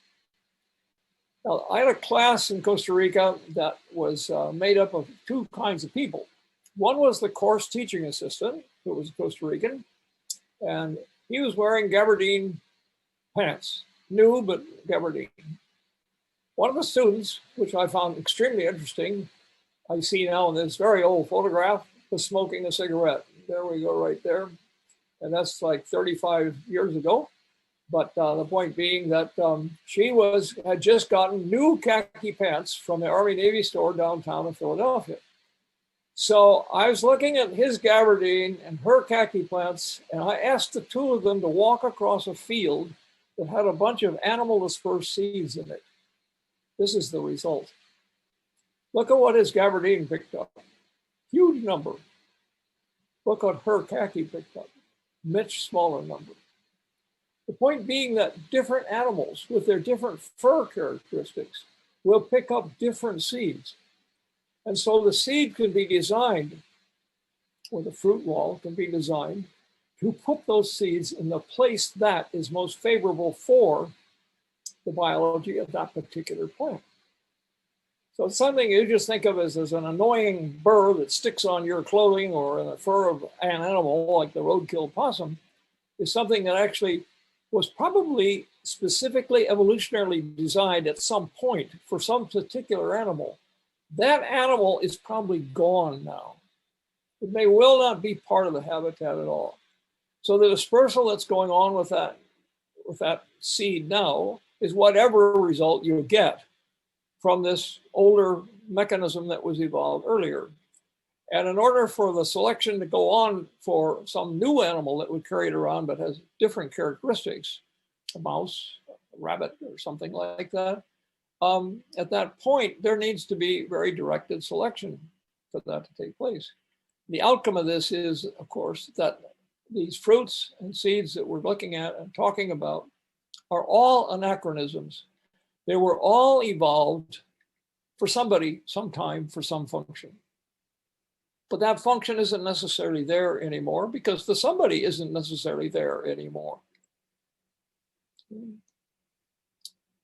Now, I had a class in Costa Rica that was made up of 2 kinds of people. One was the course teaching assistant, who was Costa Rican, and he was wearing gabardine pants, new but gabardine. One of the students, which I found extremely interesting, I see now in this very old photograph, was smoking a cigarette. There we go, right there. And that's like 35 years ago. But the point being that she had just gotten new khaki pants from the Army Navy store downtown in Philadelphia. So I was looking at his gabardine and her khaki pants, and I asked the two of them to walk across a field that had a bunch of animal dispersed seeds in it. This is the result. Look at what his gabardine picked up. Huge number. Look what her khaki picked up. Much smaller number. The point being that different animals with their different fur characteristics will pick up different seeds. And so the seed can be designed, or the fruit wall can be designed to put those seeds in the place that is most favorable for the biology of that particular plant. So it's something you just think of as an annoying burr that sticks on your clothing or in the fur of an animal like the roadkill possum is something that actually was probably specifically evolutionarily designed at some point for some particular animal. That animal is probably gone now. It may well not be part of the habitat at all. So the dispersal that's going on with that seed now is whatever result you get from this older mechanism that was evolved earlier. And in order for the selection to go on for some new animal that would carry it around but has different characteristics, a mouse, a rabbit, or something like that, at that point, there needs to be very directed selection for that to take place. The outcome of this is, of course, that these fruits and seeds that we're looking at and talking about are all anachronisms. They were all evolved for somebody, sometime, for some function. But that function isn't necessarily there anymore because the somebody isn't necessarily there anymore.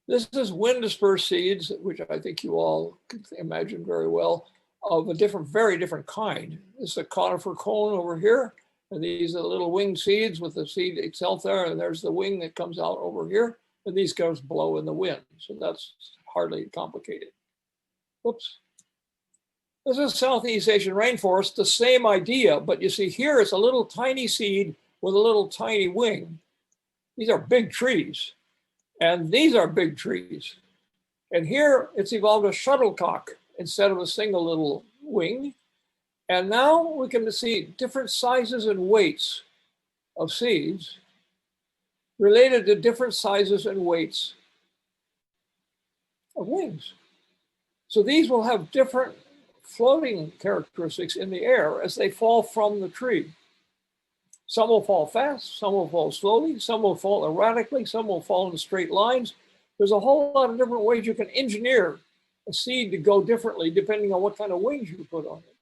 This is wind dispersed seeds, which I think you all can imagine very well, of a very different kind. This is a conifer cone over here, and these are the little winged seeds with the seed itself there, and there's the wing that comes out over here, and these guys blow in the wind. So that's hardly complicated. Whoops. This is Southeast Asian rainforest, the same idea, but you see here it's a little tiny seed with a little tiny wing. These are big trees. And these are big trees. And here it's evolved a shuttlecock instead of a single little wing. And now we can see different sizes and weights of seeds related to different sizes and weights of wings. So these will have different floating characteristics in the air as they fall from the tree. Some will fall fast, some will fall slowly, some will fall erratically, some will fall in straight lines. There's a whole lot of different ways you can engineer a seed to go differently depending on what kind of wings you put on it.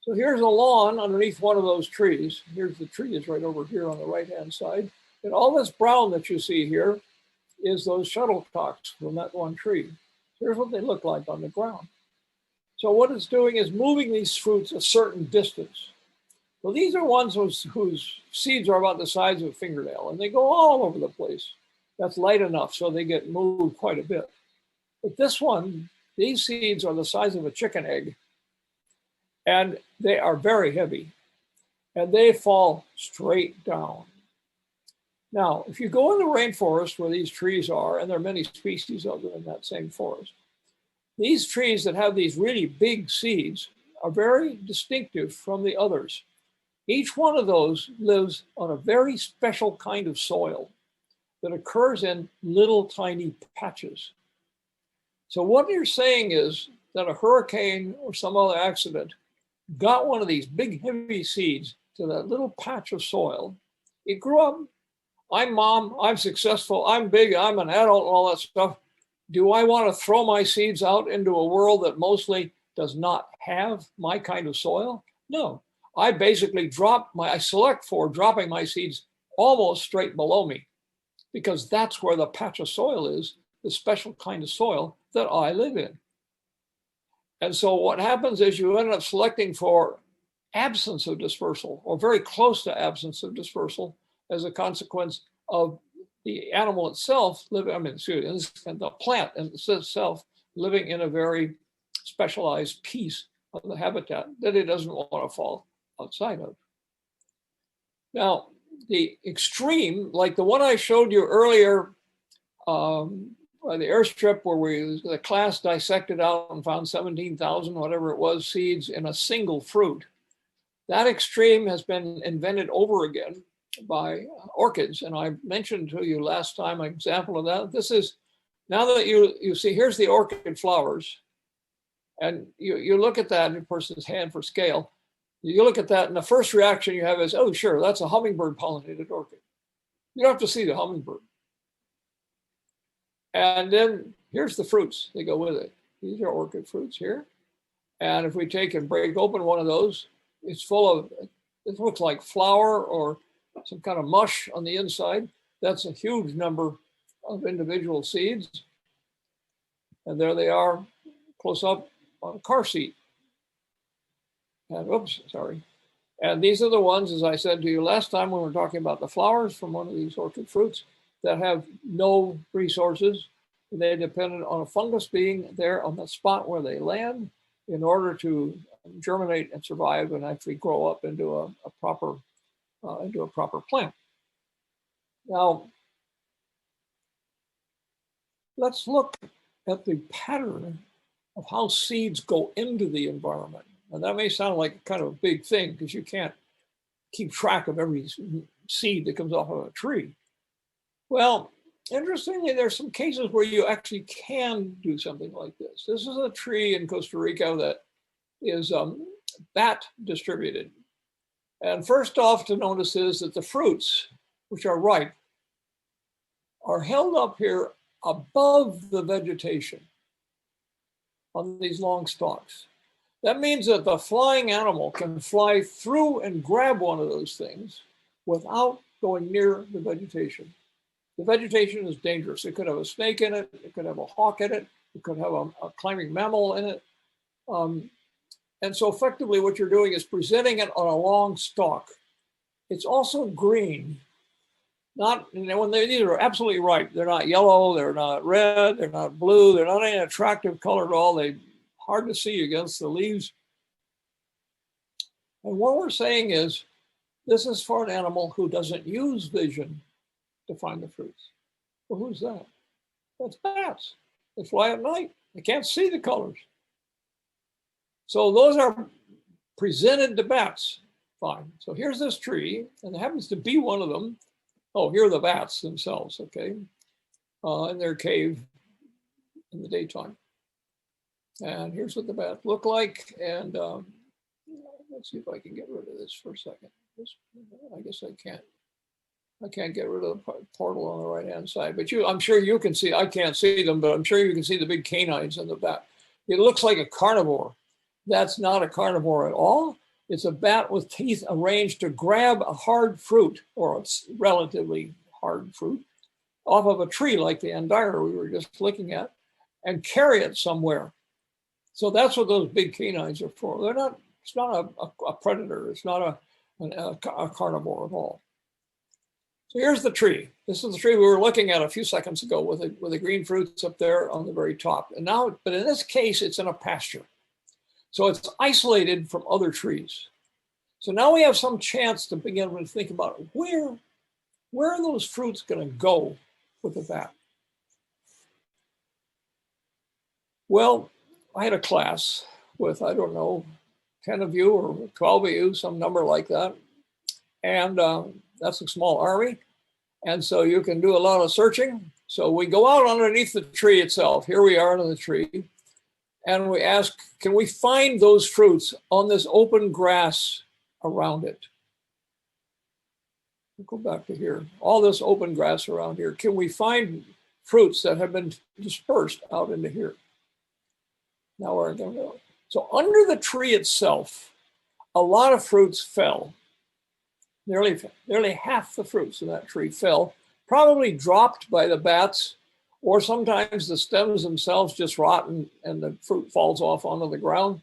So here's a lawn underneath one of those trees. Here's the tree is right over here on the right-hand side. And all this brown that you see here is those shuttlecocks from that one tree. Here's what they look like on the ground. So what it's doing is moving these fruits a certain distance. Well, these are ones whose seeds are about the size of a fingernail, and they go all over the place. That's light enough so they get moved quite a bit. But this one, these seeds are the size of a chicken egg, and they are very heavy, and they fall straight down. Now, if you go in the rainforest where these trees are, and there are many species of them in that same forest, these trees that have these really big seeds are very distinctive from the others. Each one of those lives on a very special kind of soil that occurs in little tiny patches. So what you're saying is that a hurricane or some other accident got one of these big, heavy seeds to that little patch of soil. It grew up. I'm mom, I'm successful, I'm big, I'm an adult, and all that stuff. Do I want to throw my seeds out into a world that mostly does not have my kind of soil? No. I basically I select for dropping my seeds almost straight below me because that's where the patch of soil is, the special kind of soil that I live in. And so what happens is you end up selecting for absence of dispersal, or very close to absence of dispersal, as a consequence of the animal itself living, the plant itself living in a very specialized piece of the habitat that it doesn't want to fall outside of. Now, the extreme, like the one I showed you earlier, by the airstrip, where the class dissected out and found 17,000, whatever it was, seeds in a single fruit. That extreme has been invented over again by orchids. And I mentioned to you last time an example of that. This is, now that you see, here's the orchid flowers. And you look at that in a person's hand for scale. You look at that and the first reaction you have is, oh, sure, that's a hummingbird pollinated orchid. You don't have to see the hummingbird. And then here's the fruits that go with it. These are orchid fruits here. And if we take and break open one of those, it's full of, it looks like flour or some kind of mush on the inside. That's a huge number of individual seeds. And there they are, close up on a car seat. And oops, sorry. And these are the ones, as I said to you last time when we were talking about the flowers from one of these orchid fruits, that have no resources. They depend on a fungus being there on the spot where they land in order to germinate and survive and actually grow up into a proper plant. Now, let's look at the pattern of how seeds go into the environment. And that may sound like kind of a big thing because you can't keep track of every seed that comes off of a tree. Well, interestingly, there's some cases where you actually can do something like this. This is a tree in Costa Rica that is bat distributed. And first off to notice is that the fruits, which are ripe, are held up here above the vegetation on these long stalks. That means that the flying animal can fly through and grab one of those things without going near the vegetation. The vegetation is dangerous. It could have a snake in it. It could have a hawk in it. It could have a climbing mammal in it. And so effectively what you're doing is presenting it on a long stalk. It's also green. Not, when these are absolutely ripe. They're not yellow, they're not red, they're not blue, they're not any attractive color at all. They're hard to see against the leaves. And what we're saying is, this is for an animal who doesn't use vision to find the fruits. Well, who's that? That's bats. They fly at night. They can't see the colors. So those are presented to bats. Fine. So here's this tree, and there happens to be one of them. Oh, here are the bats themselves, okay, in their cave in the daytime. And here's what the bats look like. And let's see if I can get rid of this for a second. I guess I can't. I can't get rid of the portal on the right-hand side, but I'm sure you can see, I can't see them, but I'm sure you can see the big canines in the bat. It looks like a carnivore. That's not a carnivore at all. It's a bat with teeth arranged to grab a hard fruit, or a relatively hard fruit, off of a tree like the andira we were just looking at, and carry it somewhere. So that's what those big canines are for. They're not, it's not a predator. It's not a carnivore at all. So here's the tree. This is the tree we were looking at a few seconds ago with the green fruits up there on the very top. And now, but in this case, it's in a pasture. So it's isolated from other trees. So now we have some chance to begin to think about where are those fruits going to go with the bat? Well, I had a class with, I don't know, 10 of you or 12 of you, some number like that. And that's a small army. And so you can do a lot of searching. So we go out underneath the tree itself. Here we are under the tree. And we ask, can we find those fruits on this open grass around it? We'll go back to here. All this open grass around here. Can we find fruits that have been dispersed out into here? Now we're going to go. So under the tree itself, a lot of fruits fell. Nearly half the fruits in that tree fell, probably dropped by the bats Or sometimes the stems themselves just rot and the fruit falls off onto the ground.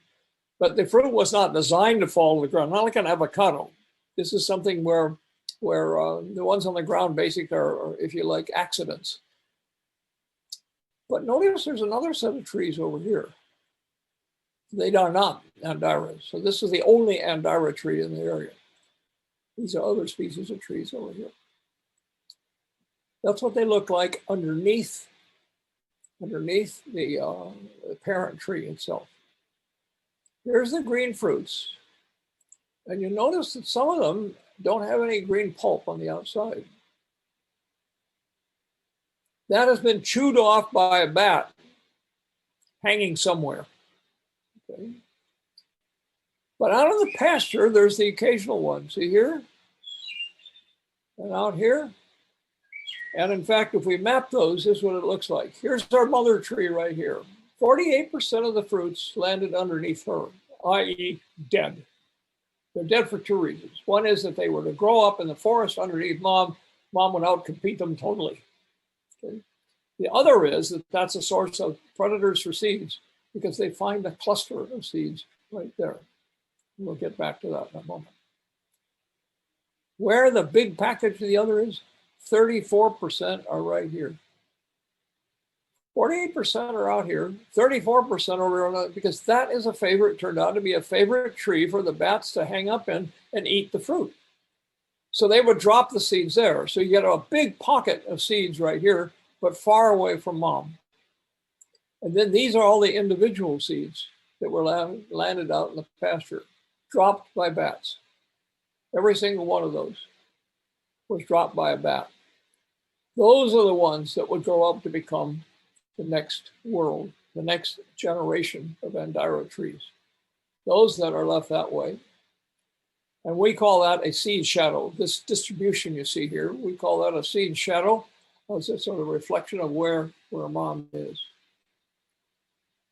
But the fruit was not designed to fall to the ground, not like an avocado. This is something where the ones on the ground basically are, if you like, accidents. But notice there's another set of trees over here. They are not andiras. So this is the only andira tree in the area. These are other species of trees over here. That's what they look like underneath the parent tree itself. Here's the green fruits. And you notice that some of them don't have any green pulp on the outside. That has been chewed off by a bat hanging somewhere. Okay. But out in the pasture, there's the occasional one. See here? And out here? And in fact, if we map those, this is what it looks like. Here's our mother tree right here. 48% of the fruits landed underneath her, i.e. dead. They're dead for two reasons. One is that they were to grow up in the forest underneath mom. Mom would outcompete them totally. Okay. The other is that that's a source of predators for seeds because they find a cluster of seeds right there. We'll get back to that in a moment. Where the big package of the other is, 34% are right here. 48% are out here, 34% over there, because that is a favorite, turned out to be a favorite tree for the bats to hang up in and eat the fruit. So they would drop the seeds there. So you get a big pocket of seeds right here, but far away from mom. And then these are all the individual seeds that were landed out in the pasture, dropped by bats. Every single one of those was dropped by a bat. Those are the ones that would grow up to become the next world, the next generation of andira trees. Those that are left that way. And we call that a seed shadow. This distribution you see here, we call that a seed shadow. It's a sort of reflection of where mom is.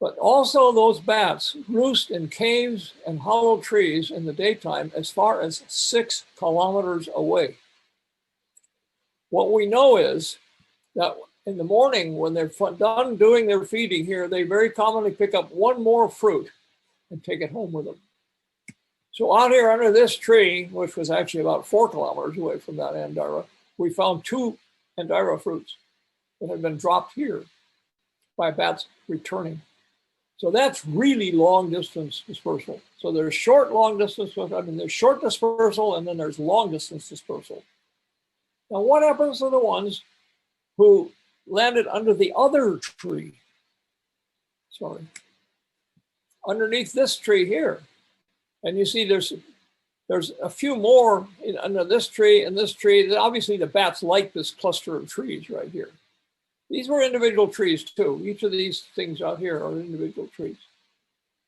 But also those bats roost in caves and hollow trees in the daytime as far as 6 kilometers away. What we know is that in the morning when they're done doing their feeding here, they very commonly pick up one more fruit and take it home with them. So out here under this tree, which was actually about 4 kilometers away from that andira, we found 2 andira fruits that had been dropped here by bats returning. So that's really long distance dispersal. So there's short, long distance, there's short dispersal and then there's long distance dispersal. Now what happens to the ones who landed under the other tree? Sorry. Underneath this tree here. And you see there's a few more under this tree and this tree. Obviously the bats like this cluster of trees right here. These were individual trees too. Each of these things out here are individual trees.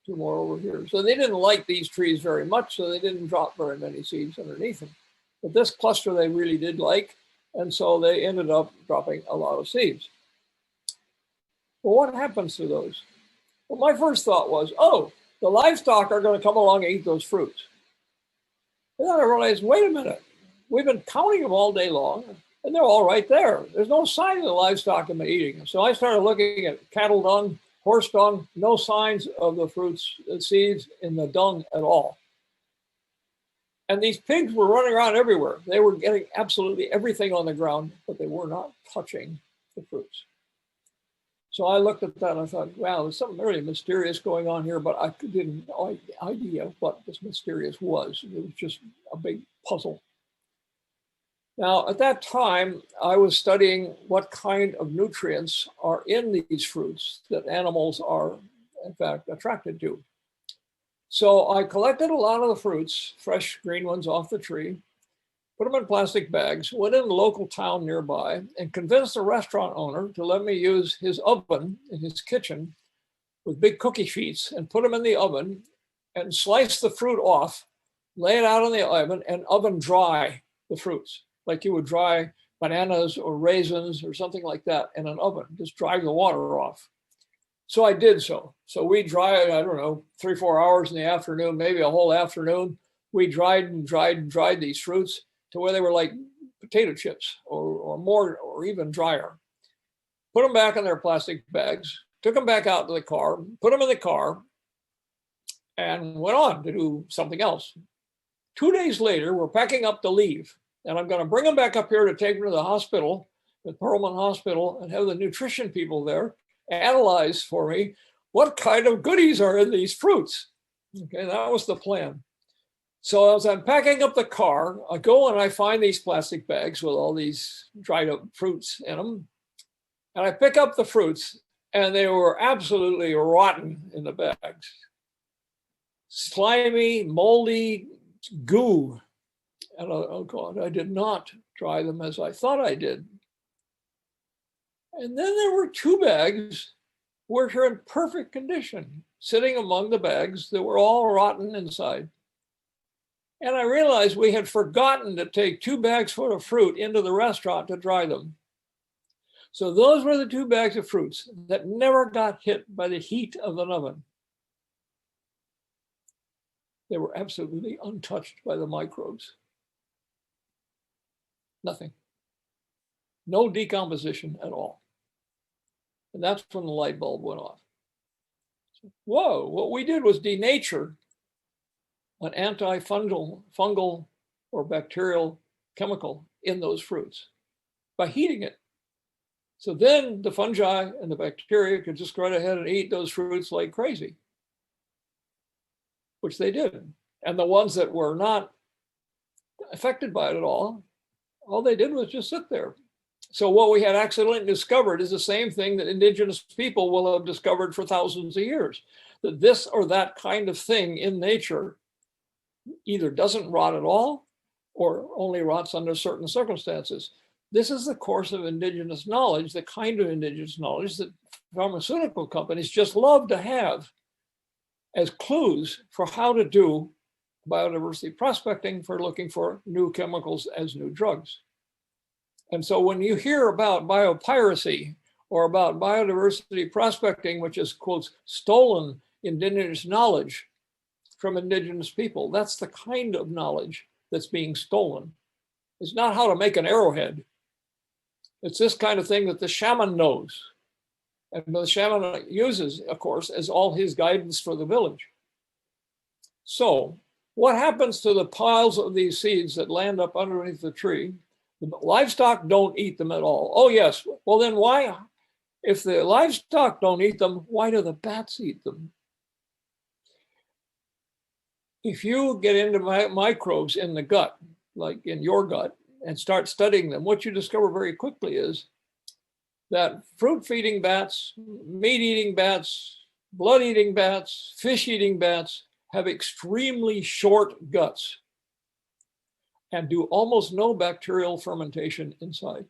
2 more over here. So they didn't like these trees very much, so they didn't drop very many seeds underneath them. But this cluster they really did like, and so they ended up dropping a lot of seeds. Well, what happens to those? Well, my first thought was, oh, the livestock are going to come along and eat those fruits. And then I realized, wait a minute, we've been counting them all day long, and they're all right there. There's no sign of the livestock have been eating them. So I started looking at cattle dung, horse dung, no signs of the fruits, the seeds in the dung at all. And these pigs were running around everywhere. They were getting absolutely everything on the ground, but they were not touching the fruits. So I looked at that and I thought, wow, there's something really mysterious going on here, but I didn't have any idea what this mysterious was. It was just a big puzzle. Now, at that time, I was studying what kind of nutrients are in these fruits that animals are, in fact, attracted to. So I collected a lot of the fruits, fresh green ones off the tree, put them in plastic bags, went in the local town nearby, and convinced the restaurant owner to let me use his oven in his kitchen with big cookie sheets and put them in the oven and slice the fruit off, lay it out in the oven, and oven dry the fruits, like you would dry bananas or raisins or something like that in an oven, just dry the water off. So I did so. So we dried, I don't know, 3 or 4 hours in the afternoon, maybe a whole afternoon. We dried and dried and dried these fruits to where they were like potato chips or more, or even drier. put them back in their plastic bags, took them back out to the car, put them in the car, and went on to do something else. 2 days later, we're packing up to leave, and I'm going to bring them back up here to take them to the hospital, the Perelman Hospital, and have the nutrition people there analyze for me what kind of goodies are in these fruits. Okay, that was the plan. So as I'm packing up the car, I go and I find these plastic bags with all these dried up fruits in them. And I pick up the fruits, and they were absolutely rotten in the bags. Slimy, moldy goo. And oh God, I did not dry them as I thought I did. And then there were 2 bags which are in perfect condition, sitting among the bags that were all rotten inside. And I realized we had forgotten to take 2 bags full of fruit into the restaurant to dry them. So those were the 2 bags of fruits that never got hit by the heat of an oven. They were absolutely untouched by the microbes. Nothing. No decomposition at all. And that's when the light bulb went off. Whoa, what we did was denature an fungal or bacterial chemical in those fruits by heating it. So then the fungi and the bacteria could just go right ahead and eat those fruits like crazy, which they did. And the ones that were not affected by it at all they did was just sit there. So what we had accidentally discovered is the same thing that indigenous people will have discovered for thousands of years, that this or that kind of thing in nature either doesn't rot at all or only rots under certain circumstances. This is the course of indigenous knowledge, the kind of indigenous knowledge that pharmaceutical companies just love to have as clues for how to do biodiversity prospecting for looking for new chemicals as new drugs. And so when you hear about biopiracy or about biodiversity prospecting, which is, quotes, stolen indigenous knowledge from indigenous people, that's the kind of knowledge that's being stolen. It's not how to make an arrowhead. It's this kind of thing that the shaman knows. And the shaman uses, of course, as all his guidance for the village. So what happens to the piles of these seeds that land up underneath the tree? The livestock don't eat them at all. Oh, yes. Well, then why? If the livestock don't eat them, why do the bats eat them? If you get into microbes in the gut, like in your gut, and start studying them, what you discover very quickly is that fruit-feeding bats, meat-eating bats, blood-eating bats, fish-eating bats have extremely short guts and do almost no bacterial fermentation inside.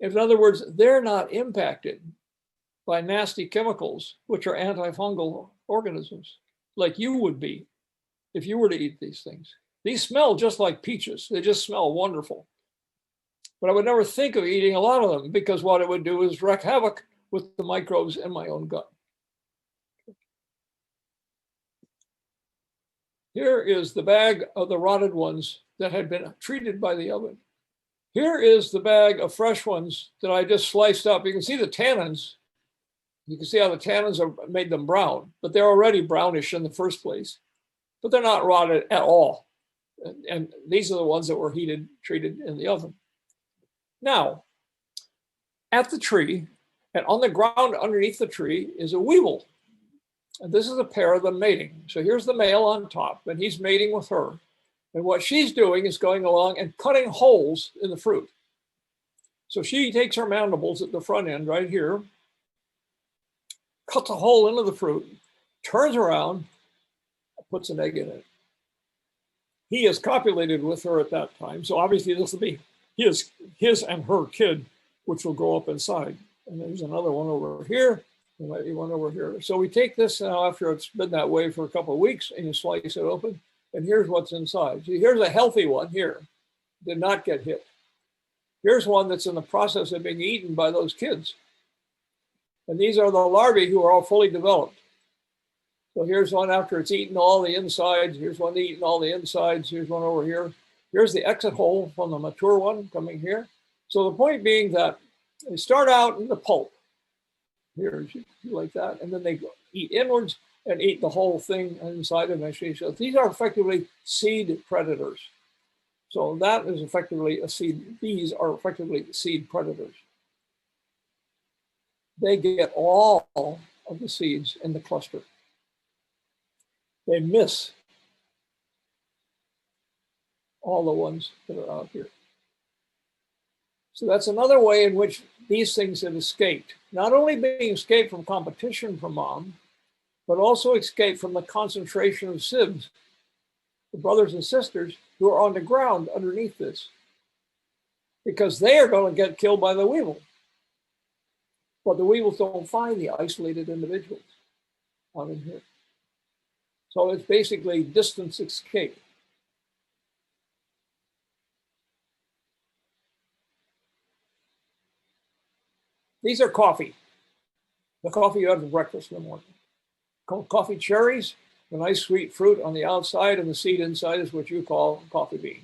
In other words, they're not impacted by nasty chemicals, which are antifungal organisms, like you would be if you were to eat these things. These smell just like peaches. They just smell wonderful. But I would never think of eating a lot of them because what it would do is wreak havoc with the microbes in my own gut. Here is the bag of the rotted ones that had been treated by the oven. Here is the bag of fresh ones that I just sliced up. You can see the tannins. You can see how the tannins have made them brown, but they're already brownish in the first place. But they're not rotted at all. And these are the ones that were treated in the oven. Now, at the tree, and on the ground underneath the tree is a weevil. And this is a pair of them mating. So here's the male on top, and he's mating with her. And what she's doing is going along and cutting holes in the fruit. So she takes her mandibles at the front end right here, cuts a hole into the fruit, turns around, puts an egg in it. He has copulated with her at that time. So obviously this will be his and her kid, which will grow up inside. And there's another one over here. There might be one over here. So we take this now after it's been that way for a couple of weeks and you slice it open. And here's what's inside. See, here's a healthy one here. Did not get hit. Here's one that's in the process of being eaten by those kids. And these are the larvae who are all fully developed. So here's one after it's eaten all the insides. Here's one eating all the insides. Here's one over here. Here's the exit hole from the mature one coming here. So the point being that They start out in the pulp, here, like that, and then they eat inwards and eat the whole thing inside eventually. So these are effectively seed predators. So that is effectively a seed. These are effectively seed predators. They get all of the seeds in the cluster. They miss all the ones that are out here. So that's another way in which these things have escaped. Not only being escaped from competition for mom, but also escaped from the concentration of sibs, the brothers and sisters who are on the ground underneath this, because they are going to get killed by the weevil. But the weevils don't find the isolated individuals out in here. So it's basically distance escape. These are coffee, the coffee you have for breakfast in the morning. Coffee cherries, the nice sweet fruit on the outside, and the seed inside is what you call coffee bean.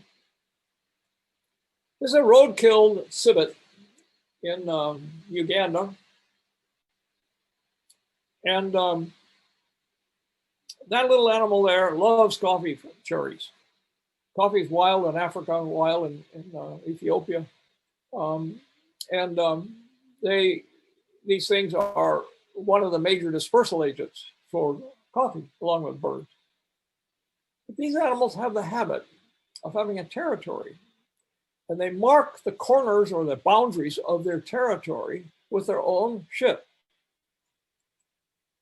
This is a road-killed civet in Uganda. And that little animal there loves coffee cherries. Coffee is wild in Africa, wild in Ethiopia. These things are one of the major dispersal agents for coffee, along with birds. But these animals have the habit of having a territory, and they mark the corners or the boundaries of their territory with their own shit.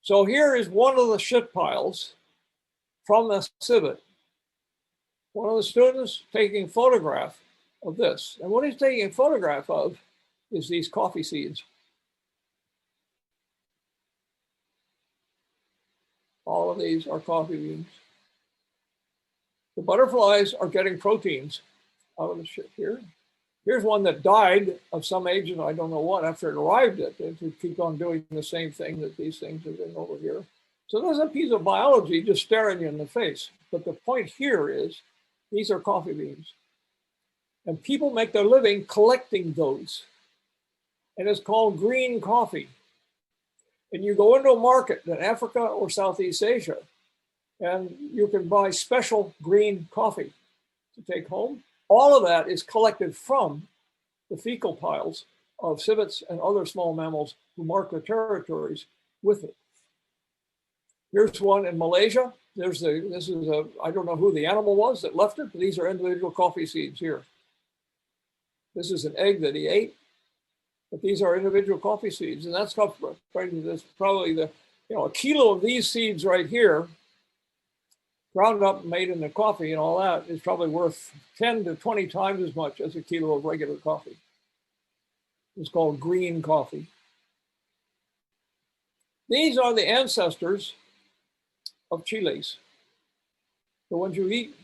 So here is one of the shit piles from the civet. One of the students taking a photograph of this. And what he's taking a photograph of is these coffee seeds. All of these are coffee beans. The butterflies are getting proteins out of the shit here. Here's one that died of some agent, I don't know what, after it arrived at it, to keep on doing the same thing that these things are doing over here. So there's a piece of biology just staring you in the face. But the point here is, these are coffee beans. And people make their living collecting those. And it's called green coffee. And you go into a market in Africa or Southeast Asia, and you can buy special green coffee to take home. All of that is collected from the fecal piles of civets and other small mammals who mark their territories with it. Here's one in Malaysia. This is I don't know who the animal was that left it, but these are individual coffee seeds here. This is an egg that he ate, but these are individual coffee seeds. And that's probably a kilo of these seeds right here, ground up and made into coffee and all that, is probably worth 10 to 20 times as much as a kilo of regular coffee. It's called green coffee. These are the ancestors of chiles, the ones you eat,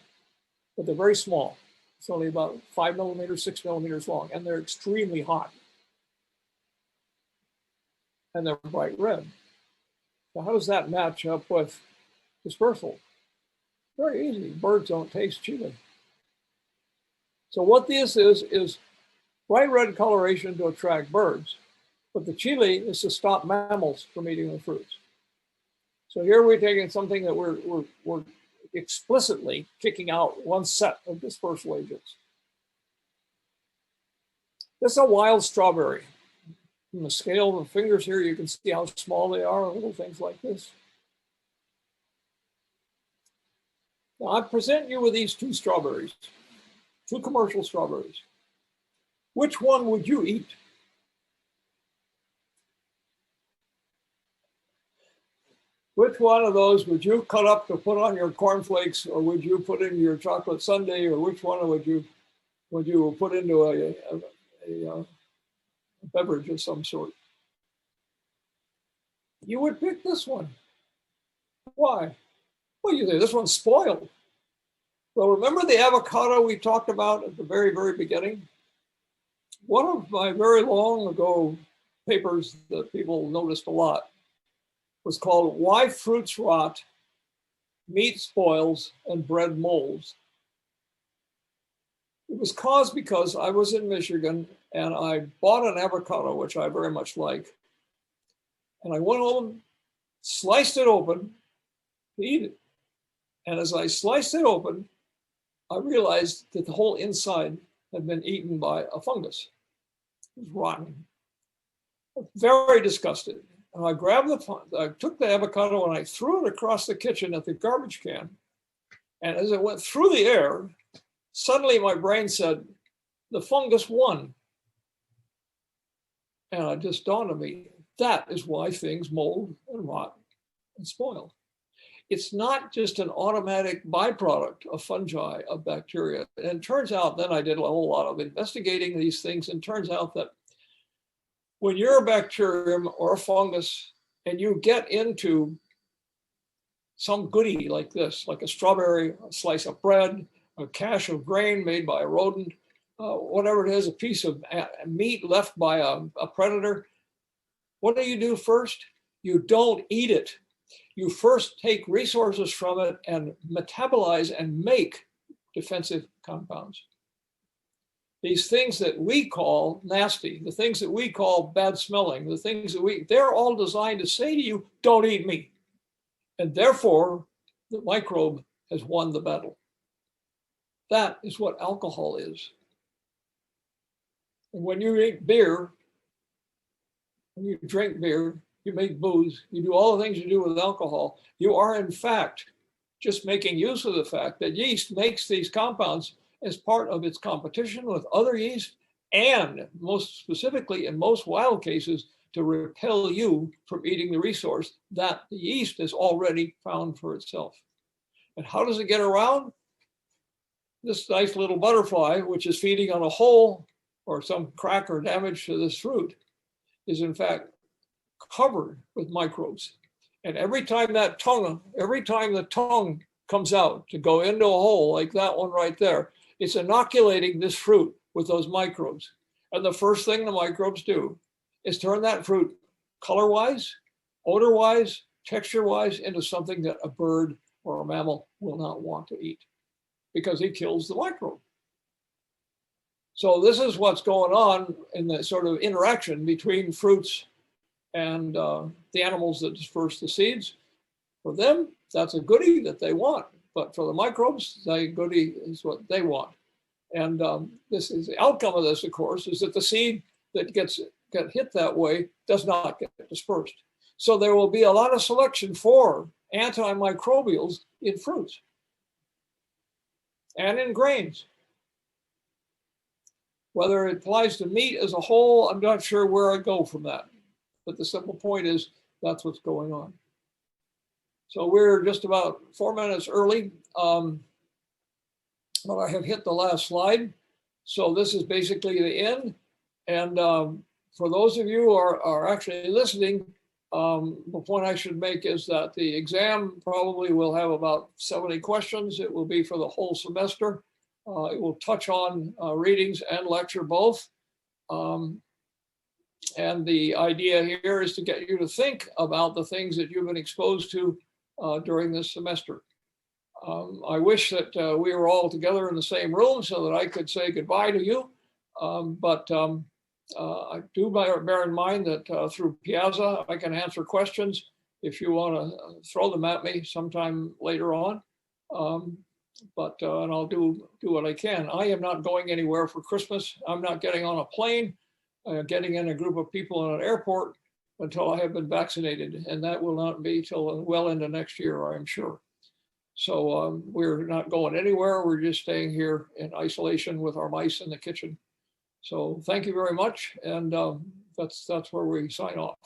but they're very small. It's only about 5 millimeters, 6 millimeters long, and they're extremely hot. And they're bright red. So how does that match up with dispersal? Very easy. Birds don't taste chili. So what this is bright red coloration to attract birds, but the chili is to stop mammals from eating the fruits. So here we're taking something that we're explicitly kicking out one set of dispersal agents. This is a wild strawberry. From the scale of the fingers here, you can see how small they are, little things like this. Now I present you with these two strawberries, two commercial strawberries. Which one would you eat? Which one of those would you cut up to put on your cornflakes, or would you put into your chocolate sundae, or which one would you put into a beverage of some sort? You would pick this one. Why? Well, you say this one's spoiled. Well, remember the avocado we talked about at the very, very beginning? One of my very long ago papers that people noticed a lot was called Why Fruits Rot, Meat Spoils, and Bread Molds. It was caused because I was in Michigan and I bought an avocado, which I very much like. And I went home, sliced it open to eat it. And as I sliced it open, I realized that the whole inside had been eaten by a fungus. It was rotten. Very disgusted. And I took the avocado and I threw it across the kitchen at the garbage can. And as it went through the air, suddenly my brain said, the fungus won. And it just dawned on me, that is why things mold and rot and spoil. It's not just an automatic byproduct of fungi, of bacteria. And it turns out, then I did a whole lot of investigating these things, and it turns out that when you're a bacterium or a fungus and you get into some goodie like this, like a strawberry, a slice of bread, a cache of grain made by a rodent, whatever it is, a piece of meat left by a predator, what do you do first? You don't eat it. You first take resources from it and metabolize and make defensive compounds. These things that we call nasty, the things that we call bad smelling, the things that they're all designed to say to you, don't eat me. And therefore, the microbe has won the battle. That is what alcohol is. And when you eat beer, when you drink beer, you make booze, you do all the things you do with alcohol, you are in fact just making use of the fact that yeast makes these compounds as part of its competition with other yeast, and most specifically in most wild cases, to repel you from eating the resource that the yeast has already found for itself. And how does it get around? This nice little butterfly, which is feeding on a hole or some crack or damage to this fruit, is in fact covered with microbes. And every time the tongue comes out to go into a hole like that one right there, it's inoculating this fruit with those microbes. And the first thing the microbes do is turn that fruit color-wise, odor-wise, texture-wise into something that a bird or a mammal will not want to eat because it kills the microbe. So this is what's going on in the sort of interaction between fruits and the animals that disperse the seeds. For them, that's a goodie that they want. But for the microbes, the goodie is what they want. And this is the outcome of this, of course, is that the seed that gets hit that way does not get dispersed. So there will be a lot of selection for antimicrobials in fruits and in grains. Whether it applies to meat as a whole, I'm not sure where I go from that. But the simple point is that's what's going on. So we're just about 4 minutes early, but I have hit the last slide. So this is basically the end. And for those of you who are actually listening, the point I should make is that the exam probably will have about 70 questions. It will be for the whole semester. It will touch on readings and lecture both. And the idea here is to get you to think about the things that you've been exposed to during this semester. I wish that we were all together in the same room so that I could say goodbye to you. But I do bear in mind that through Piazza, I can answer questions if you want to throw them at me sometime later on. And I'll do what I can. I am not going anywhere for Christmas. I'm not getting on a plane, getting in a group of people in an airport until I have been vaccinated. And that will not be till well into next year, I'm sure. So we're not going anywhere. We're just staying here in isolation with our mice in the kitchen. So thank you very much. And that's where we sign off.